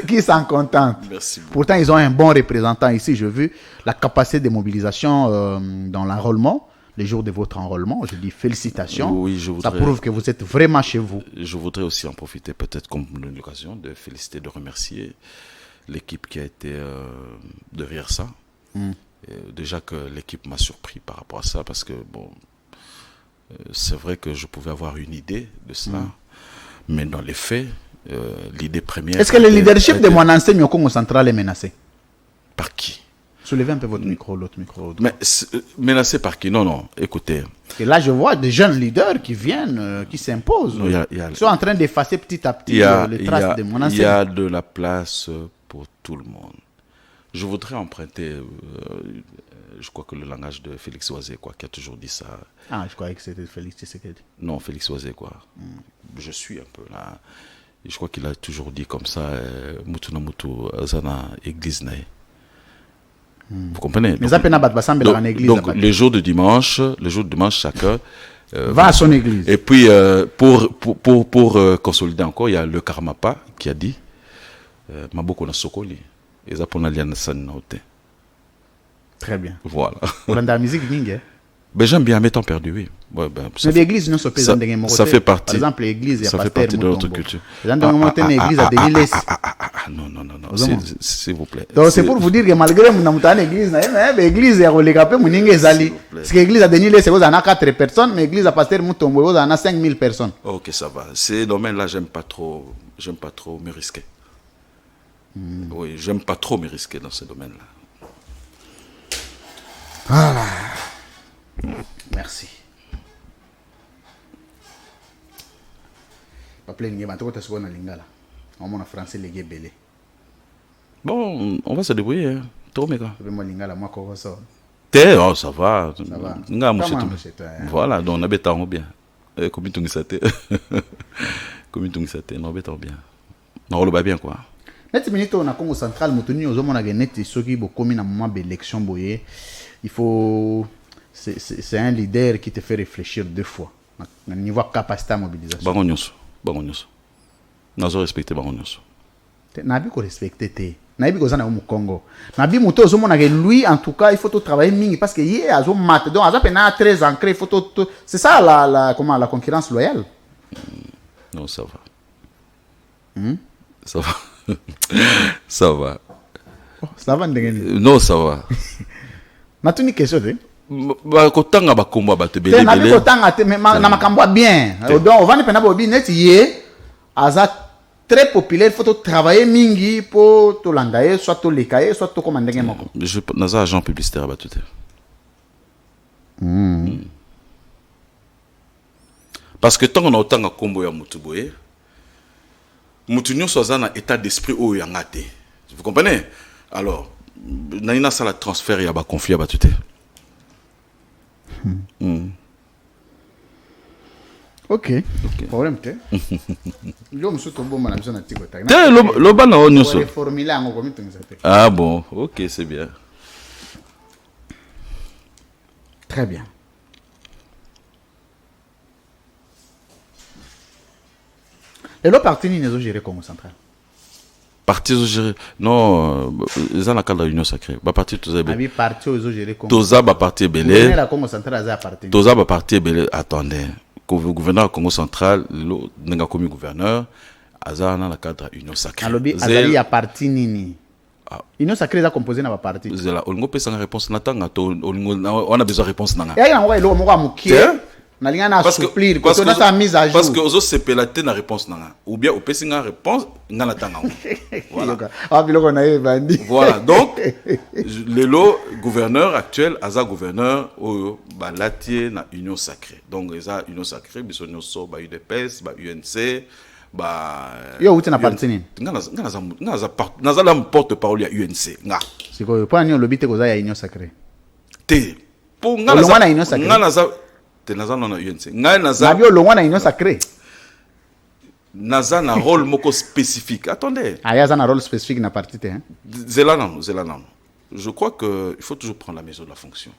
Qui s'en contentent. Merci beaucoup. Pourtant, ils ont un bon représentant ici. J'ai vu la capacité de mobilisation dans l'enrôlement. Les jours de votre enrôlement, je dis félicitations. Oui, ça prouve que vous êtes vraiment chez vous. Je voudrais aussi en profiter peut-être comme l'occasion de féliciter, de remercier l'équipe qui a été derrière ça. Déjà que l'équipe m'a surpris par rapport à ça parce que bon, c'est vrai que je pouvais avoir une idée de cela, mais dans les faits, l'idée première... Est-ce que le leadership de mon enseigne au Congo central est menacé? Par qui? Soulevez un peu votre micro, l'autre micro. Mais menacé par qui? Non, écoutez. Et là, je vois des jeunes leaders qui viennent, qui s'imposent. Ils sont en train d'effacer petit à petit les traces de mon enseigne. Il y a de la place pour tout le monde. Je voudrais emprunter, je crois que le langage de Félix Oisé, quoi, qui a toujours dit ça. Ah, je croyais que c'était Félix Tshisekedi. Non, Félix Oisé, quoi. Je suis un peu là. Et je crois qu'il a toujours dit comme ça, Mutu na Mutu, Zana, Église nae. Vous comprenez? Donc les jours de dimanche, chacun va à son église. Et puis pour consolider encore, il y a le Karmapa qui a dit Maboko na Sokoli. Très bien. Voilà. On a de la musique dingue. Ben, j'aime bien, mais temps perdu, oui. Ouais, ben, mais l'église, non, ça fait partie. Par exemple, l'église, il y a ça fait partie de notre culture. L'église a Denis Less. Non, s'il vous plaît. Donc, c'est pour vous dire que malgré que nous avons l'église, l'église est reléguée, mais nous sommes parce que l'église a Denis Less, vous en a 4 personnes, mais l'église a Pasteur Moutombo, vous en a 5000 personnes. Ok, ça va. Ces domaines-là, j'aime pas trop me risquer. Oui, j'aime pas trop me risquer dans ces domaines-là. Voilà. Merci. Bon, on va se débrouiller. Hein. Trop méga. Oh, ça va. Voilà, donc on a bien. Comme tu sais, on a bien. On va bien quoi. Net minute on a Congo central motoni ozomona geneti soki bokomi na moment d'élection boye. Il faut c'est un leader qui te fait réfléchir 2 fois. Na niveau capacité à mobilisation. Bango nyonso. Nazo respecter bango nyonso. Nabi ko respecter te. Nabi ko zana au Congo. Nabi moto ozomona que lui en tout cas il faut tout travailler mingi parce que hier azo mat donc azo pena très ancré il faut tout c'est ça la comment la concurrence loyale. Non, ça va. Ça va. Ça va. Oh, ça va ndengeni. Non, ça va. Natuni question de ba kotanga ba komba ba te belé belé. Na bi kotanga te mais na makambo bien. Donc on va ne pena bobi net yé aza très populaire, il faut travailler mingi pour to landaye soit to lekaye soit to commander moko. Je naza agent publicitaire ba tout. Parce que tant on a autant kombo ya mutu boye mutu nyonso aza na état d'esprit oyo yanga te. Vous comprenez? Alors naina ça la transfert ya ba conflit ba tout. Ok. Problème te. Yo musu tombo mana biso na tiko ta. Lo bana o nyonso. Reformuler ngo komi tungisa te. Ah bon, OK, c'est bien. Très bien. Et le parti ni nezo gérer Congo central. Parti zo gérer non, ça na cadre de l'union sacrée. Ba parti tous abi. Abi parti zo gérer Congo. Toza ba parti belé. La Congo central a parti. Toza ba parti belé attendez. Le gouverneur Congo central, le commis gouverneur, Azana la cadre union sacrée. Alobi azali ya parti nini. Union sacrée est composée na ba parti. Zela on peut sans réponse natanga on a besoin de réponse nanga. Ya ngwa ilo moko amukie. Na linga na supplir parce que ça mise à jour. Parce que ozo sepelate na réponse nanga ou bien au pesinga réponse ngana tanga. Voilà. Ah biloko na ye bandi. Voilà, donc le gouverneur actuel aza gouverneur au balatier na union sacrée. Donc eza union sacrée biso nyonso ba UDPS ba UNC ba yo uti na parti nini? Ngana la porte-parole ya UNC nga. Siko po ani lobite ko za ya union sacrée. Te po ngana union sacrée. Ngana za te naza na UNC. Ngana naza Nabio longwa na union sacrée. Naza na rôle moko spécifique. Attendez. Ah, ya na rôle spécifique na parti te hein. Zelana. Je crois que il faut toujours prendre la mesure de la fonction.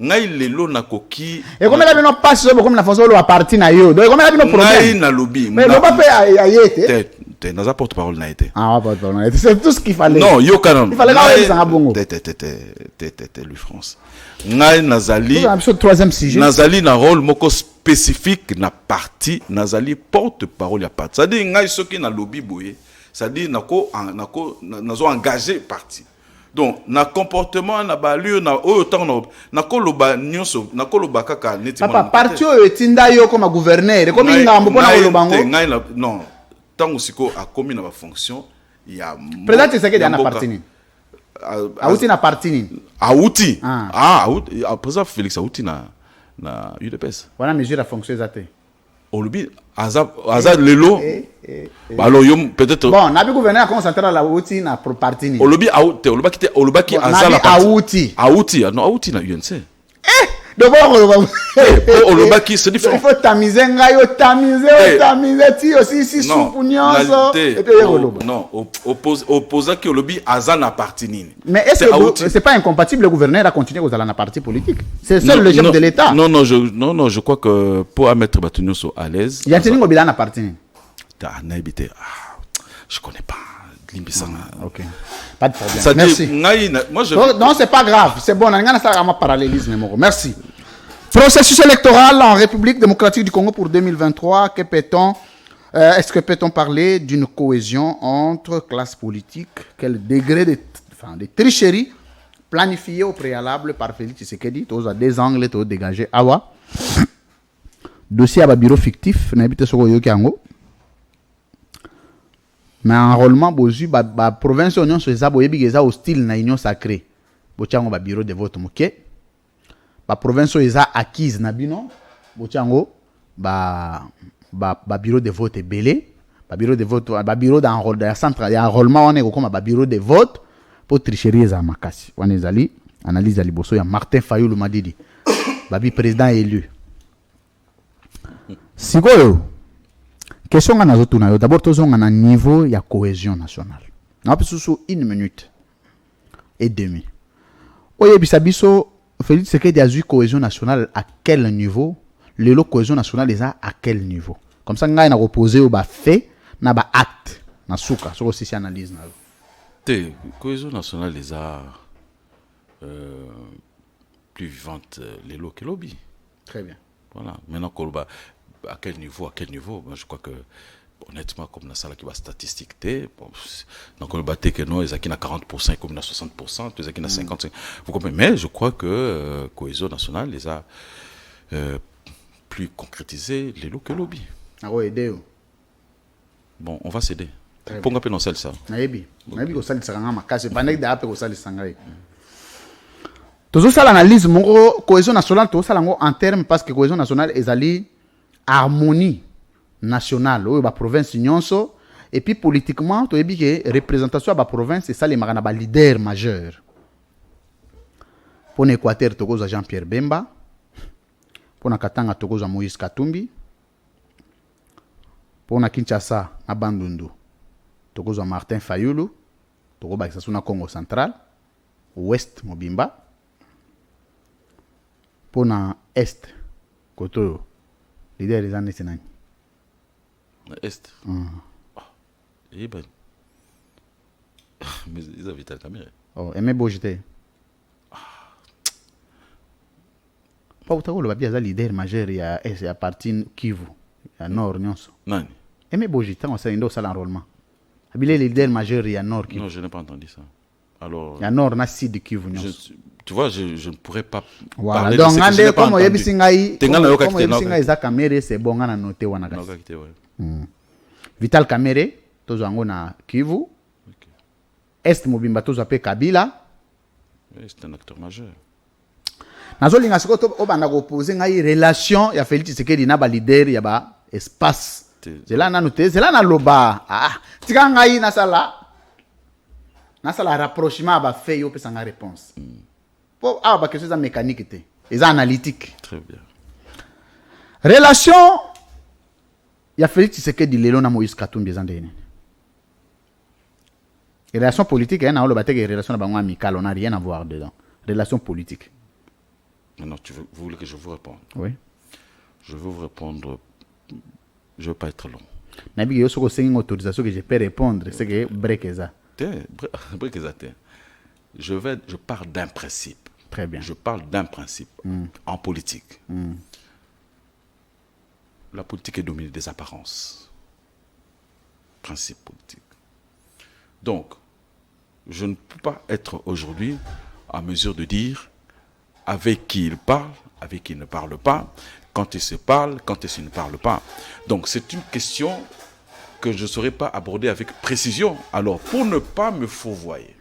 Ngai lelo na koki. Et comme la bino passe comme la fonction lo parti na yo. Donc comme la bino problème. Ngai na lobby. Mais lo pas fait ayete. Te naza porte-parole na été. Ah, porte-parole na été. C'est tout ce qu'il fallait. Non, yo kanon. Il fallait que ça bongo. Lui France. Ngai nazali. C'est le troisième sujet. Nazali na rôle moko spécifique na parti, nazali porte-parole ya parti. Ça dit ngai soki na lobby boye. Ça dit nazo engagé parti. Donc na comportement na balure na autant na koloba nyonso na koloba kaka neti papa parti o etinda yo comme gouverneur comme ngambo pona kolobango ngai non tango siko a commis na ba fonction ya président c'est que na parti ni auti na parti ni auti président Félix auti na UDPS voilà mesure la fonction exacte olubi azab lelo alors yo peut-être bon na bi gouverneur concentré la auti na parti ni olubi olobaki azala la parti auti na UNC d'abord olobaki c'est différent il faut tamiser ngayo tamiser ti aussi soupu nyonso et puis non opposant qui olobi azana parti nini mais est-ce que c'est pas incompatible le gouverneur à continuer aux alana parti politique c'est seul le chef de l'état non je crois que pour mettre Batunyoso à l'aise il y a tenu ngobila na parti je connais pas ok pas de problème ça merci moi je non c'est pas grave c'est bon on a un parallélisme merci Processus électoral en République démocratique du Congo pour 2023. Est-ce que peut-on parler d'une cohésion entre classes politiques? Quel degré de tricherie planifié au préalable par Félix Tshisekedi? Tous à des angles, tous dégagés. Awa. Dossier à bureau fictif. N'habite sur Oyo Kiango. Mais enrôlement, bozu, province union sur les aboyés bigeza hostile na union sacrée. Bochango ba bureau de vote moké. Ba province eza acquise na bino. Bochango ba bureau de vote belé. Ba bureau de vote, ba bureau d'enrôlement, centre d'enrôlement on est comme ba bureau de vote pour tricherie za makasi. On est allé analyse ali bosso ya Martin Fayulu Madidi. Babi président élu. Sikoyo. Question à nous d'abord, tous on a un niveau de cohésion nationale. On a sous 1 minute et demie. Oye bisabiso Félix Tshisekedi a eu cohésion nationale à quel niveau? Le cohésion nationale est à quel niveau? Comme ça, on a reposé au fait, on a acte, na souka, sur aussi analyse na. La cohésion nationale est plus vivante les lots que lobby. Très bien. Voilà. Maintenant à quel niveau? Moi, je crois que honnêtement comme na sala qui va statistique donc on battait que non ils ont 40% comme na 60% ils ont 55%. Vous comprenez? Mais je crois que cohésion nationale les a plus concrétisé les lots que lobby. Bon, on va céder. Pour qu'on non celle ça. Naebi ko sali sanga makase banek da ape ko sali sangai. Toujours ça l'analyse mon cohésion nationale tout ça en termes parce que cohésion nationale est allée harmonie nationale ou ba province nyonso et puis politiquement to ebi que représentation ba province c'est ça les marana ba leader majeur. Pour l'Équateur tokoza Jean-Pierre Bemba, pour na Katanga tokoza Moïse Katumbi, pour na Kinshasa na Bandundu tokoza Martin Fayulu, tokoba ça na Congo central, ouest Mobimba, pour na est Koto leader des années sénat. Est. Eh ben. Mais ils avaient la caméra. Oh, Aimé Bojité. Pas autant le babia leader majeur il y a partie Kivu, à nord nyonso. Non. Aimé Bojité on s'est indo ça l'enrôlement. Habile leader majeur il y a nord Kivu. Non, je n'ai pas entendu ça. Alors il y a nord na sud Kivu nyonso. Tu vois, je ne pourrais pas parler donc, de ce que je n'ai pas entendu. Comme Yebisingaï za Kamere, c'est bon, on a noté Wanagasi. Vital Kamere, tozo ango na Kivu. Est Mobimba tozo ape Kabila. C'est un acteur majeur. Nazo linga siko to obanda ko poser ngai relation ya Félix Tshisekedi na ba leader ya ba espace. C'est là na noté, c'est là na loba. Ah, tika ngai na sala rapprochement ba fait yo pesa nga réponse. Ah, bah, que c'est mécanique, c'est analytique. Très bien. Relation, il y a Félix Tshisekedi Lelo na Moïse Katumbi Zandene. Relation politique, il y a une relation amicale, on n'a rien à voir dedans. Relation politique. Non, vous voulez que je vous réponde? Oui. Je veux vous répondre. Je ne veux pas être long. Nabi, il y a une autorisation que je peux répondre, c'est que Brekeza. Brekeza. Je parle d'un principe. Très bien. Je parle d'un principe en politique. La politique est dominée des apparences. Principe politique. Donc, je ne peux pas être aujourd'hui en mesure de dire avec qui il parle, avec qui il ne parle pas, quand il se parle, quand il ne parle pas. Donc, c'est une question que je ne saurais pas aborder avec précision. Alors, pour ne pas me fourvoyer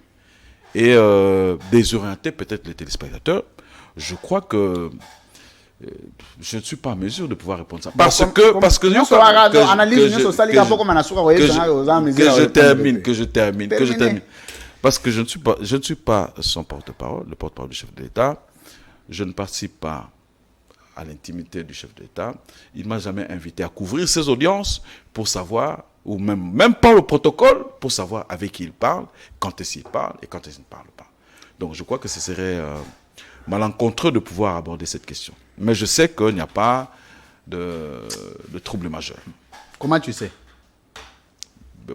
et désorienter peut-être les téléspectateurs, je crois que je ne suis pas en mesure de pouvoir répondre ça. Parce que je termine. Parce que je ne suis pas son porte-parole, le porte-parole du chef de l'État. Je ne participe pas à l'intimité du chef de l'État. Il ne m'a jamais invité à couvrir ses audiences pour savoir, ou même pas le protocole, pour savoir avec qui il parle, quand est-ce qu'il parle et quand est-ce qu'il ne parle pas. Donc je crois que ce serait malencontreux de pouvoir aborder cette question. Mais je sais qu'il n'y a pas de trouble majeur. Comment tu sais?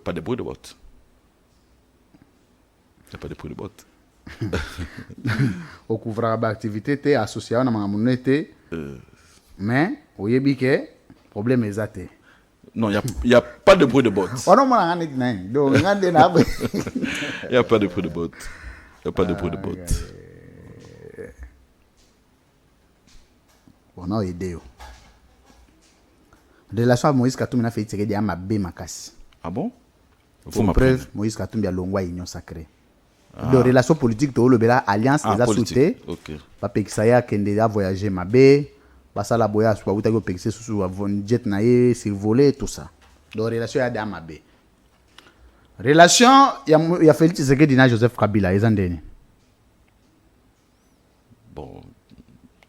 Pas de bruit de botte. Il n'y a pas de bruit de botte. Au couvrir l'activité, tu es associé à un Mais, oyebi ke, problème est zate. Non, il n'y a pas de bruit de botte. Oh non, moi, il n'y a pas de bruit de botte. Il n'y a pas de bruit de botte. On a aidé. Relation à Moïse Katumbi a fait tirer des amabé makasi. Ah bon? Pour preuve, Moïse Katumbi a l'ongwa union sacrée. De relation politique, to le bela alliance les a souté. Pas pexaya kende a voyager mabé. Basa la boya soit ou ta go pexé sous avon jet naé survolé tout ça. Donc relation ya des amabé. Relation ya Félix Tshisekedi na Joseph Kabila ezandeni. Bon,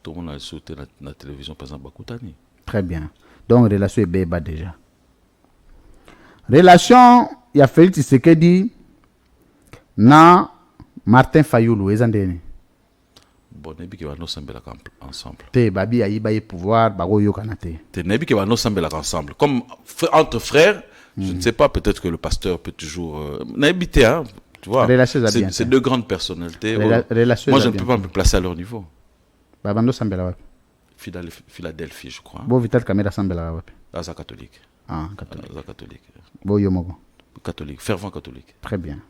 tout le monde a sauté la télévision par exemple Bakutani. Très bien. Donc relation est bébé déjà. Relation ya Félix Tshisekedi na Martin Fayulu ezandeni. Bon, nebi ke bano sambela ensemble. Te babi ayi baye pouvoir bago yokana te. Te nebi ke bano sambela ensemble. Comme entre frères, je ne sais pas, peut-être que le pasteur peut toujours nebi te hein, tu vois. C'est deux grandes personnalités. Moi je ne peux pas me placer à leur niveau. Babando sambela wapi? Philadelphie, je crois. Bo Vital Kamera sambela wapi? Aza catholique. Ah, catholique. Aza catholique. Bo yomogo. Catholique, fervent catholique. Très bien.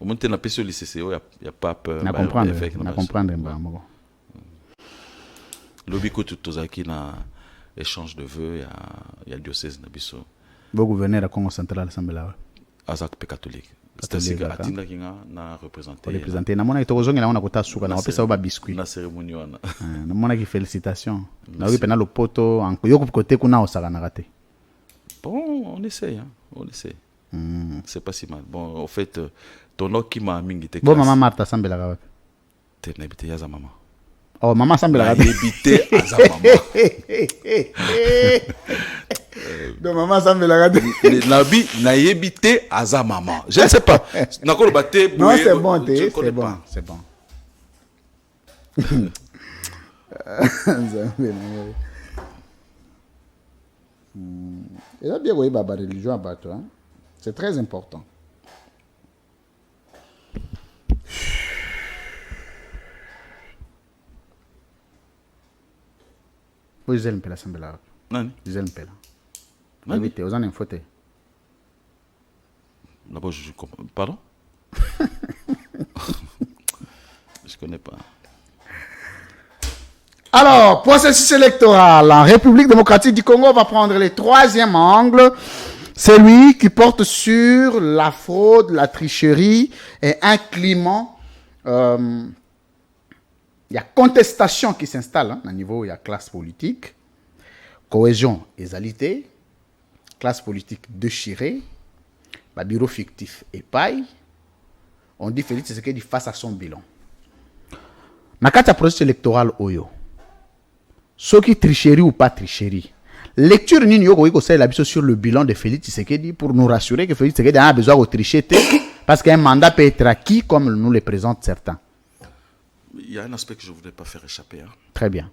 Au moins, tu as au lycée, il n'y a pas peur. Na comprendre, na comprendre. L'obiko tutozaki na échange de vœux, il y a le diocèse Nabiso. Bon gouverneur à Congo central sambela. Azak pe catholique. C'est-à-dire que Atinda Kinga n'a représenté. Représenté. Na mona itozongi na ona kota suka na opesa ba biscuit. Na cérémonie wana. Na mona ki félicitations. Na oui pena le poto en yoko côté kuna osaka na raté. Bon, on essaie hein, on essaie. C'est pas si mal. Bon, au fait ton nom qui m'a mingi te. Bon maman Martha sambela ka wapi? Te n'habite ya za maman. Oh maman sambela ka habité à za maman. Donc maman sambela ka nabi na habité à za maman. Je ne sais pas. Nakolo baté. Non, c'est bon, c'est bon, c'est bon. Il a bien voyé Baba religion à Bato, hein? C'est très important. Vous êtes un peu la sambela. Nani? Vous êtes un peu là. Nani? Vous en avez faute. D'abord, je comprends. Pardon? Je connais pas. Alors, processus électoral en République démocratique du Congo va prendre le troisième angle, celui qui porte sur la fraude, la tricherie et un climat. Il y a contestation qui s'installe hein, au niveau, il y a classe politique, cohésion et égalité, classe politique déchirée, bureau fictif et paille. On dit Félix Tshisekedi face à son bilan. Dans le processus électoral, Oyo. Ceux qui tricherie ou pas tricherie. Lecture nini yoko yoko c'est la sur le bilan de Félix Tshisekedi pour nous rassurer que Félix Tshisekedi a besoin de tricher parce qu'un mandat peut être acquis comme nous le présentent certains. Il y a un aspect que je ne voudrais pas faire échapper. Hein. Très bien.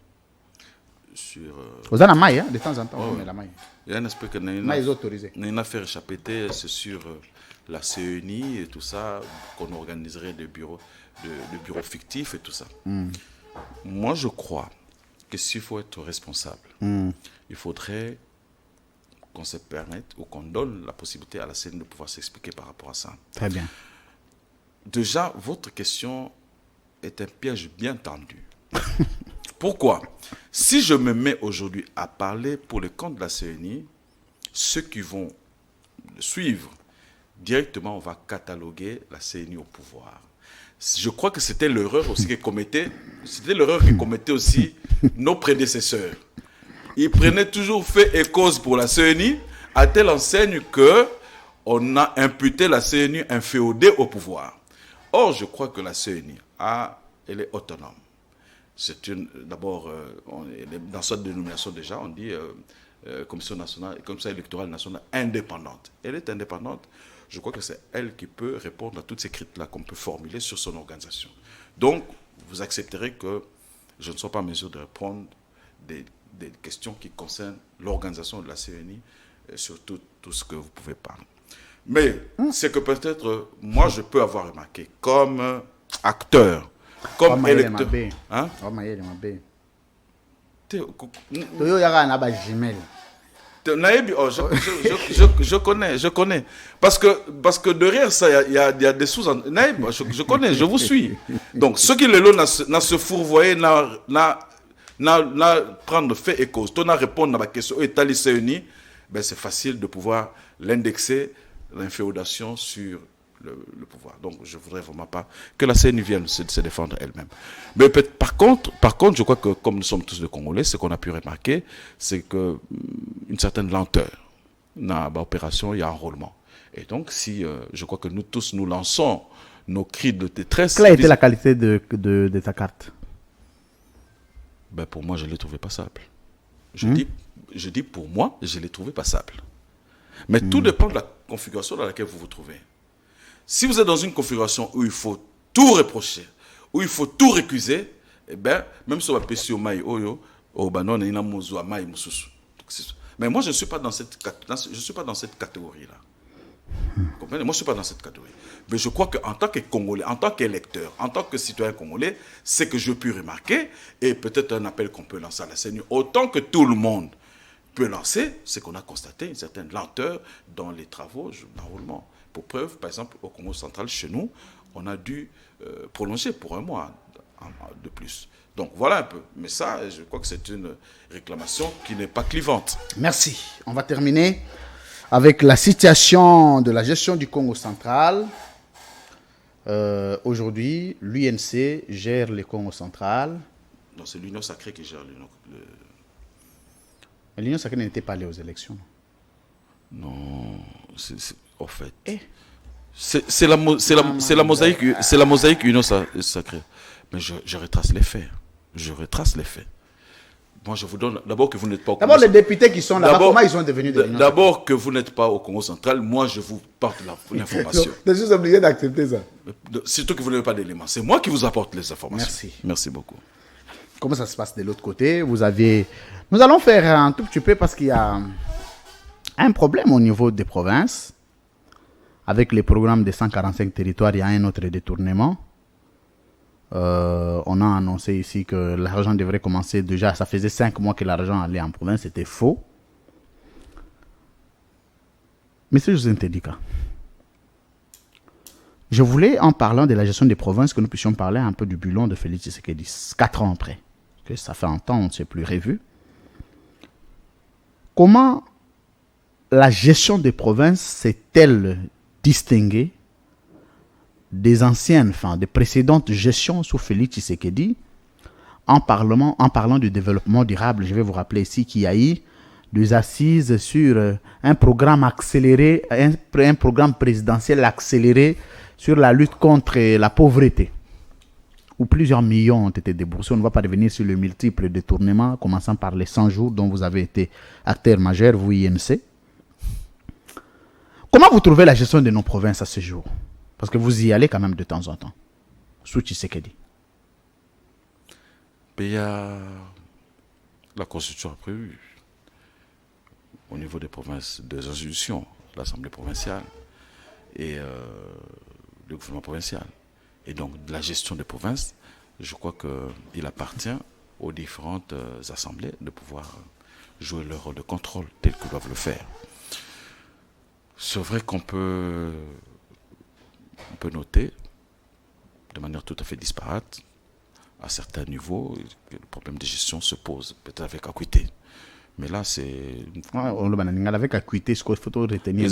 Sur. Vous avez la maille, hein, de temps en temps, on met la maille. Il y a un aspect que maille autorisée. N'a faire échapper, c'est sur la CENI et tout ça, qu'on organiserait des bureaux fictifs et tout ça. Moi, je crois que s'il faut être responsable, il faudrait qu'on se permette ou qu'on donne la possibilité à la CENI de pouvoir s'expliquer par rapport à ça. Très bien. Déjà, votre question est un piège bien tendu. Pourquoi? Si je me mets aujourd'hui à parler pour le compte de la CENI, ceux qui vont suivre, directement, on va cataloguer la CENI au pouvoir. Je crois que c'était l'erreur aussi que commettaient aussi nos prédécesseurs. Ils prenaient toujours fait et cause pour la CENI, à telle enseigne que on a imputé la CENI inféodée au pouvoir. Or, je crois que la CENI, elle est autonome. C'est d'abord, dans cette dénomination déjà, on dit commission électorale nationale indépendante. Elle est indépendante. Je crois que c'est elle qui peut répondre à toutes ces critiques-là qu'on peut formuler sur son organisation. Donc, vous accepterez que je ne sois pas en mesure de répondre des questions qui concernent l'organisation de la CENI, sur tout ce que vous pouvez parler. Mais c'est que peut-être, moi, je peux avoir remarqué, comme acteur, comme électeur. Hein? Toyo yaka na ba jumelle. Oh, je connais. Parce que derrière ça, il y a des sous... Naïb, je connais, je vous suis. Donc, ceux qui le lot n'a se fourvoyer, n'a prendre fait et cause. Ton à répondre à ma question, et uni, ben c'est facile de pouvoir l'indexer, l'inféodation sur le pouvoir. Donc, je voudrais vraiment pas que la CNU vienne se défendre elle-même. Mais par contre, je crois que comme nous sommes tous des Congolais, ce qu'on a pu remarquer, c'est que une certaine lenteur dans l'opération, il y a enrôlement. Et donc, si je crois que nous tous nous lançons nos cris de détresse. Quelle a été la qualité de ta carte? Ben pour moi, je l'ai trouvé passable. Je dis pour moi, je l'ai trouvé passable. Mais tout dépend de la configuration dans laquelle vous vous trouvez. Si vous êtes dans une configuration où il faut tout reprocher, où il faut tout récuser, eh bien, même sur la PCO Maï Oyo, au Banon et Namozo Maï Moussousou. Mais moi, je ne suis pas dans cette catégorie-là. Vous comprenez? Moi, je ne suis pas dans cette catégorie. Mais je crois qu'en tant que Congolais, en tant qu'électeur, en tant que citoyen congolais, c'est que je peux remarquer, et peut-être un appel qu'on peut lancer à la CNU, autant que tout le monde peut lancer, c'est qu'on a constaté une certaine lenteur dans les travaux d'enrôlement. Pour preuve, par exemple, au Congo central, chez nous, on a dû prolonger pour 1 mois de plus. Donc voilà un peu. Mais ça, je crois que c'est une réclamation qui n'est pas clivante. Merci. On va terminer avec la situation de la gestion du Congo central. Aujourd'hui, l'UNC gère le Congo central. Non, c'est l'Union sacrée qui gère L'Union sacrée n'était pas allée aux élections. Non, en fait, c'est la mosaïque, c'est la mosaïque Union sacrée. Mais je retrace les faits. Moi, je vous donne d'abord que vous n'êtes pas au Congo central. D'abord, les députés qui sont là-bas, comment ils sont devenus de l'Union? D'abord que vous n'êtes pas au Congo central, moi, je vous porte l'information. Je suis obligé d'accepter ça. Surtout que vous n'avez pas d'éléments. C'est moi qui vous apporte les informations. Merci. Merci beaucoup. Comment ça se passe de l'autre côté? Nous allons faire un tout petit peu parce qu'il y a un problème au niveau des provinces. Avec les programmes des 145 territoires, il y a un autre détournement. On a annoncé ici que l'argent devrait commencer déjà. Ça faisait 5 mois que l'argent allait en province. C'était faux. Monsieur José Ntedika, je voulais, en parlant de la gestion des provinces, que nous puissions parler un peu du bilan de Félix Tshisekedi, 4 ans après. Que ça fait un temps, on ne s'est plus revu. Comment la gestion des provinces s'est-elle distinguée des anciennes, des précédentes gestions sous Félix Tshisekedi en parlant du développement durable? Je vais vous rappeler ici qu'il y a eu des assises sur un programme accéléré, un programme présidentiel accéléré sur la lutte contre la pauvreté, où plusieurs millions ont été déboursés. On ne va pas revenir sur le multiple détournement, commençant par les 100 jours dont vous avez été acteur majeur, vous INC. Comment vous trouvez la gestion de nos provinces à ce jour? Parce que vous y allez quand même de temps en temps, sous Tshisekedi. Il y a la Constitution a prévu, au niveau des provinces, des institutions, l'Assemblée provinciale et le gouvernement provincial. Et donc, de la gestion des provinces, je crois qu'il appartient aux différentes assemblées de pouvoir jouer leur rôle de contrôle tel qu'ils doivent le faire. C'est vrai qu'on peut noter, de manière tout à fait disparate, à certains niveaux, que le problème de gestion se pose, peut-être avec acuité. Mais là, c'est... Avec acuité, ce qu'il faut retenir.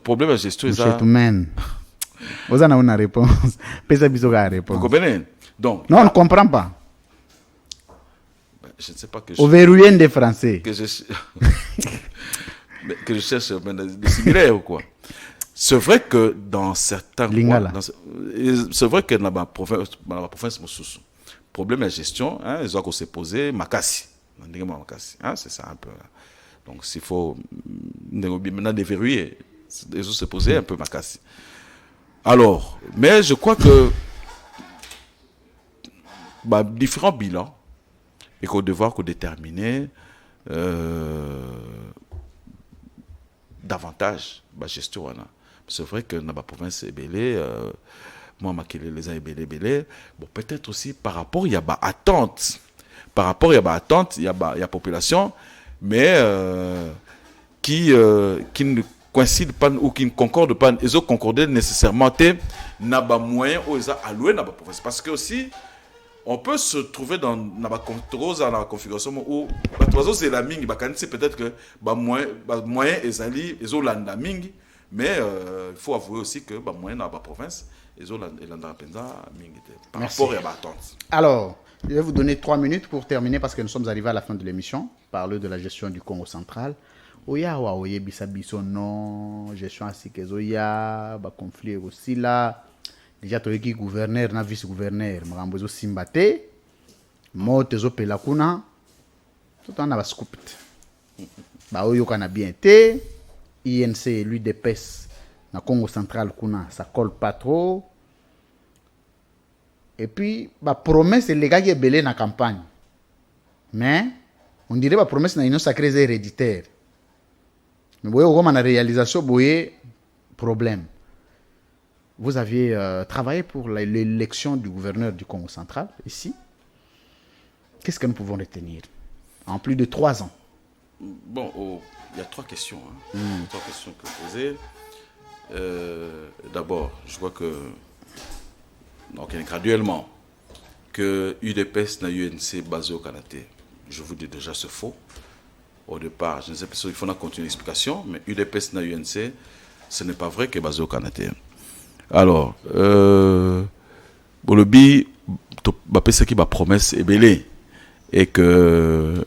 Problème de gestion, vous avez une réponse. Vous comprenez? Donc, non, on ne comprend pas. Je ne sais pas que au verrouillé des Français. Que je cherche des similaires ou quoi. C'est vrai que dans certains c'est vrai que dans ma province, le problème de gestion, ils ont s'est posé Makassi. C'est ça un peu. Donc s'il faut maintenant déverrouiller, ils ont se posé un peu Makassi. Alors, mais je crois que différents bilans et qu'on devoir déterminer davantage la gestion. C'est vrai que dans la province de Bélé, moi makele les a belé. Bon, peut-être aussi par rapport il y a attente. Par rapport il y a attente, il y a population mais qui ne coïncide pas ou qui ne concorde pas, ils ont concordé nécessairement n'a pas moyen ou ils ont alloué n'a pas province parce que aussi on peut se trouver dans la configuration où c'est la mingi c'est peut-être que moyen ils ont la mingi mais il faut avouer aussi que moyen dans la province ils ont la mingi par rapport à attente. Alors je vais vous donner 3 minutes pour terminer parce que nous sommes arrivés à la fin de l'émission. Parler de la gestion du Congo central. Oya wa oye bisabiso non gestion ainsi que zoya ba conflit aussi là. Déjà toyeki gouverneur na vice gouverneur makambo zo simbate moto zo pela kuna tout en a ba scooped. Ba oyo kana bien té INC lui d'EPS na Congo central kuna ça colle pas trop. Et puis, la promesse est les gars qui est belé dans la campagne. Mais, on dirait que la promesse est une sacrée héréditaire. Mais vous voyez, la réalisation, vous voyez, problème. Vous aviez travaillé pour l'élection du gouverneur du Congo central, ici. Qu'est-ce que nous pouvons retenir en plus de 3 ans? Bon, il y a 3 questions. 3 questions que vous posez. D'abord, je crois que donc graduellement que UDPS na UNC basé au Canada. Je vous dis déjà c'est faux. Au départ, je ne sais pas si il faut continuer l'explication, mais UDPS na UNC, ce n'est pas vrai que basé au Canada. Alors, pour le bi, ce qui ma promesse est belé et que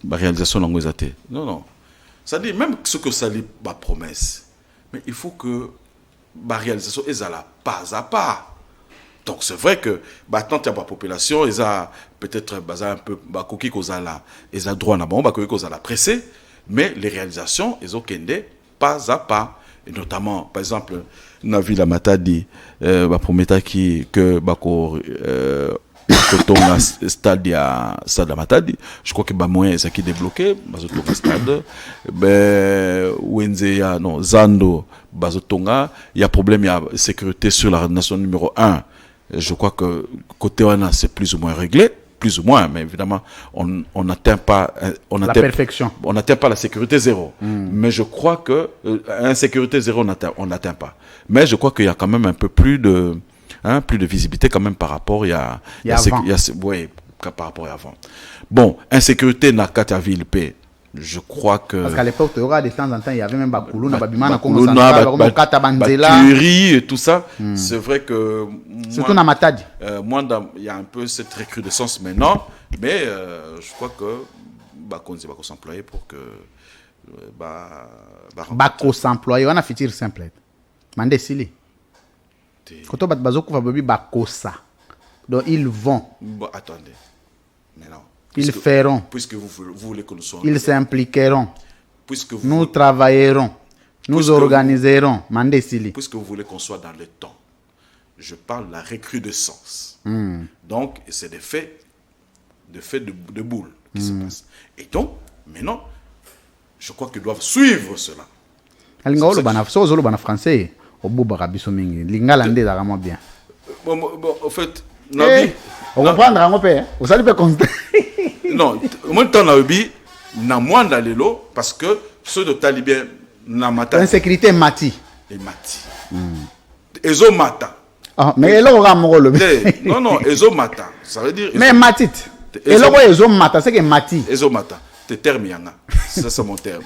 ma réalisation langue est non. Ça dit même ce que ça dit ma promesse, mais il faut que ma réalisation est là pas à pas. Donc c'est vrai que tant qu'il y a pas population, ils ont peut-être un peu coquille qu'on a là, ils ont droit à bon, coquille qu'on a la pressé, mais les réalisations ils ont qu'endé pas à pas. Et notamment par exemple na ville Matadi prometa qui que quand on a stade à Matadi, je crois que moyen ça qui débloqué bazotonga stade Wenzea non Zando bazotonga, il y a problème, il y a sécurité sur la nation numéro 1. Je crois que côté Wana c'est plus ou moins réglé, plus ou moins, mais évidemment on n'atteint pas la perfection. On n'atteint pas la sécurité zéro. Mais je crois que insécurité zéro on n'atteint pas. Mais je crois qu'il y a quand même un peu plus de visibilité quand même par rapport par rapport à avant. Bon, insécurité na ville paix. Je crois que parce qu'à l'époque de temps en temps il y avait même Bakoulou na Babima na Congo et tout ça. C'est vrai que surtout na Matadi. Il y a un peu cette recrudescence maintenant, mais je crois que Bakonzi va s'employer pour que Bako s'employer on a futur simple. Mandé Sili. Quand on bat bazoko va babi Bakosa. Donc ils vont. Bon, attendez. Maintenant ils feront. Puisque vous voulez que nous soyons. Ils s'impliqueront. Puisque nous travaillerons. Nous organiserons. Mandé Sili. Puisque vous voulez qu'on soit dans le temps. Je parle de la recrudescence. Donc, c'est des faits de boules qui se passent. Et donc, maintenant, je crois qu'ils doivent suivre cela. Français. Au bout de mingi. Lingalande vraiment bien. Bon, en fait, on comprend un peu. Vous savez pas compter. Non, moi temps na obi na mwanda lelo parce que ceux de talibien na mata. Insécurité mati. Et mati. Ezo mata. Ah, mais là on ramoro le. Non, ezo mata. Ça veut dire. Mais matit. Et là ezo mata, c'est que mati. Ezo mata. Tes termes yanga. Ça c'est mon terme.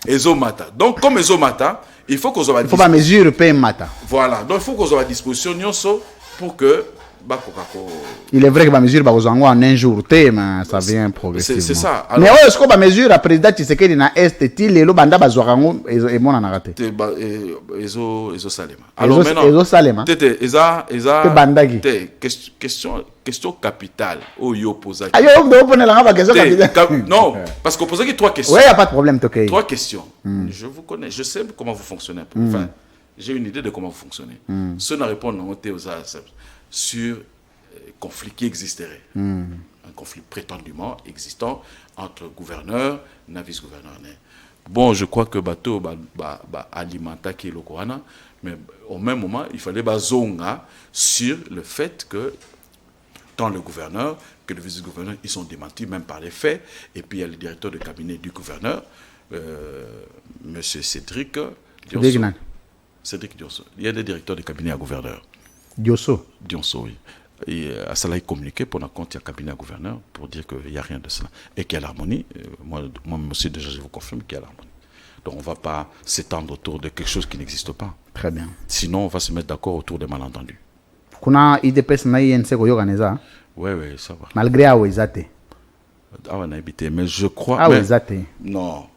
Ezo mata. Donc comme ezo mata, il faut qu'on soit. Il faut pas mesure payer mata. Voilà. Donc il faut qu'on soit à disposition nyonso pour que il est vrai que la mesure va en un jour, mais ça vient progressivement. C'est ça. Alors, mais est-ce que la mesure la président Tshisekedi na est il est le banda bazorango et mon en raté. Ezo salema. Alors maintenant ezo salema. Tete eza bandagi. Question capitale au yo posa. Ayo on doit poser la question capitale. Non, parce qu'on posait 3 questions. Oui, il y a pas de problème Tokay. 3 questions. Je vous connais, je sais comment vous fonctionnez. Enfin, j'ai une idée de comment vous fonctionnez. Ceux qui répondent sur conflit qui existerait. Un conflit prétendument existant entre gouverneur et vice-gouverneur. Bon, je crois que bateau alimenta qui est le Corana, Mais au même moment, il fallait bazonga sur le fait que tant le gouverneur que le vice-gouverneur, ils sont démentis même par les faits. Et puis il y a le directeur de cabinet du gouverneur, monsieur Cédric Dionso. Cédric Dionso. Il y a des directeurs de cabinet à gouverneur. Dionso, oui. Et à cela, il communiquait pour un compte, il y a cabinet à gouverneur pour dire qu'il n'y a rien de cela. Et qu'il y a l'harmonie. Moi aussi, déjà, je vous confirme qu'il y a l'harmonie. Donc, on ne va pas s'étendre autour de quelque chose qui n'existe pas. Très bien. Sinon, on va se mettre d'accord autour des malentendus. Kuna IDPS na INC koyoganiza. Oui, ça va. Malgré awo izate. Ah, on a habité, mais je crois. Ah, izate. Non.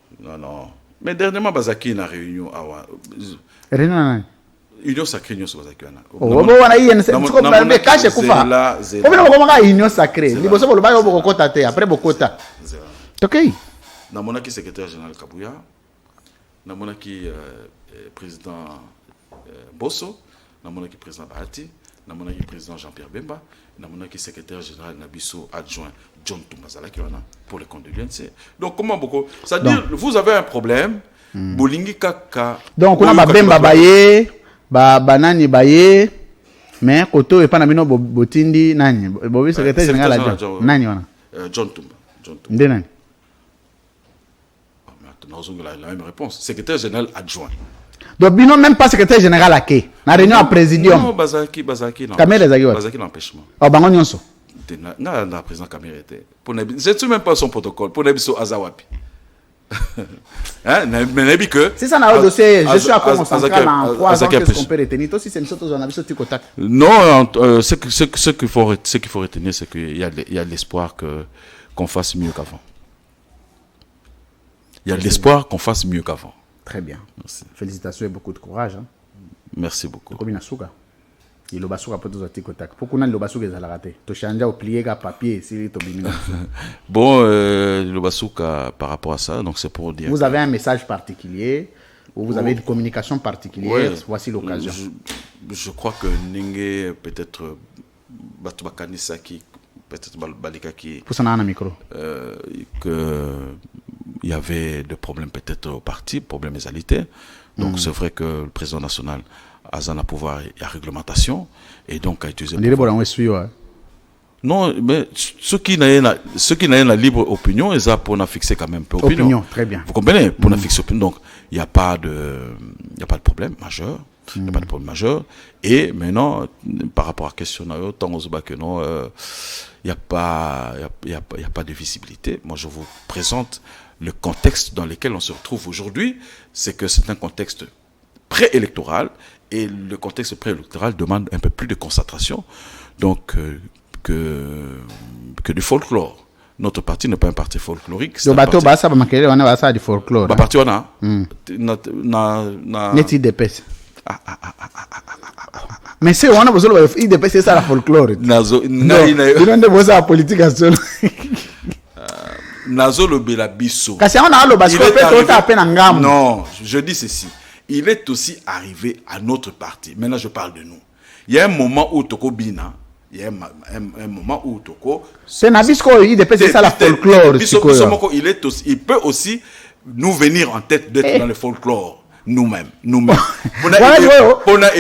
Mais dernièrement, Bazaki na réunion. Réunion nani? Union sacrée, Union Bazaki. Oh, bon, wana INC. Tiko balbe cache kufa. Obina ko maka Union sacrée. Liboso bolo bayo boko kota te, après bokota. OK. Na monaki secrétaire général Kabouya. Na monaki président Bosso. Na monaki président Bahati. Na monaki président Jean-Pierre Bemba. Na monaki secrétaire général Nabiso adjoint John Toumazala qui pour les comptes de l'UNC. Donc comment beaucoup, c'est-à-dire vous avez un problème. Bolingi kaka. Donc on a Bemba baye, banani baye, mais koto et pas na bino botindi nani. Bobi secrétaire général adjoint. Nani wana? John Toumba. Nde nani? La même réponse. Secrétaire général adjoint. Donc bino même pas secrétaire général aké. Na réunion à présidium. Non, Bazaki non. Kamere zaki wa. Bazaki l'empêchement. Oh bango nyonso. Na président Kamere était. Pour ne sais même pas son protocole. Pour ne biso azawapi. Hein, mais que c'est ça na dossier, je suis à Congo central en 3 ans, qu'est-ce qu'on peut retenir? Toi si c'est une chose on a vu ce petit contact. Non, ce qu'il faut retenir, c'est qu'il y a l'espoir qu'on fasse mieux qu'avant. Il y a l'espoir qu'on fasse mieux qu'avant. Très bien. Merci. Félicitations et beaucoup de courage. Hein. Merci beaucoup. Comme Nasuka. Il y a le pour tous les contacts. Pourquoi on a le basuka des raté? Tu changes au plié à papier si tu bimino. Bon, le basuka par rapport à ça, donc c'est pour dire. Vous avez un message particulier ou vous avez une communication particulière. Voici l'occasion. Je crois que Ninge peut-être Batubakanisa qui peut-être Balika qui. Pour ça, on a un micro. Que il y avait des problèmes peut-être au parti, problèmes égalité. Donc c'est vrai que le président national a un pouvoir et à réglementation et donc a utilisé. On dirait bon on suit ouais. Non, mais ceux qui n'ont la libre opinion, ils ont pour fixer quand même opinion. Très bien. Vous comprenez? Pour fixer opinion. Donc il n'y a pas de problème majeur. Il n'y a pas de problème majeur. Et maintenant, par rapport à la question, il n'y a pas de visibilité. Moi, je vous présente le contexte dans lequel on se retrouve aujourd'hui. C'est que c'est un contexte préélectoral et le contexte préélectoral demande un peu plus de concentration donc que du folklore. Notre parti n'est pas un parti folklorique. Le bateau basa ba makele on a ça du folklore. Ba parti on a neti dépêche. Mais c'est on a besoin de dépêche c'est ça la folklore. Nazo de bossa la politique à seul. Nazo le belabiso. Kasi on a le basco peut à peine en gamme. Non, je dis ceci. Il est aussi arrivé à notre parti. Maintenant, je parle de nous. Il y a un moment où Toko Bina, il y a un moment où Toko. C'est Nabisco, il dépêche ça la folklore. Il peut aussi nous venir en tête d'être dans le folklore. Nous-mêmes.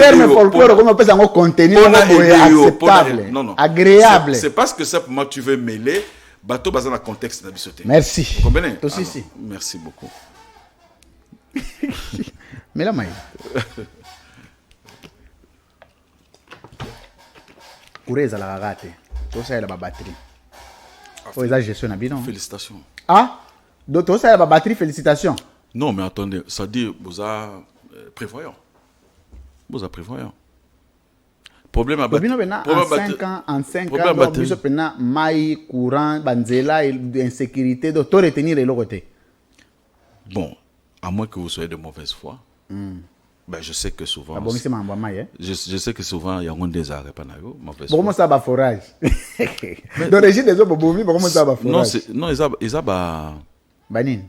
Terme folklore, comment on peut s'en contenir acceptable, agréable. C'est parce que simplement tu veux mêler bateau basé dans le contexte d'Abissoté. Merci. Vous comprenez? Aussi. Merci beaucoup. Mais là, Kourez à la rate. Tout ça, il y a la batterie. Félicitations. Ah? Donc, tout ça, il y a la batterie, félicitations. Non, mais attendez, ça dit, vous avez prévoyant. Vous avez prévoyant. Problème à batterie. En 5 ans, vous avez maï, courant, banzela, insécurité, donc tout retenir et l'autre. Bon, à moins que vous soyez de mauvaise foi. Ben, je sais que souvent. Je sais que souvent, il y a des arrêts. Comment ça va forage? D'origine des autres, comment ça va forage? Non, ils ont Banin.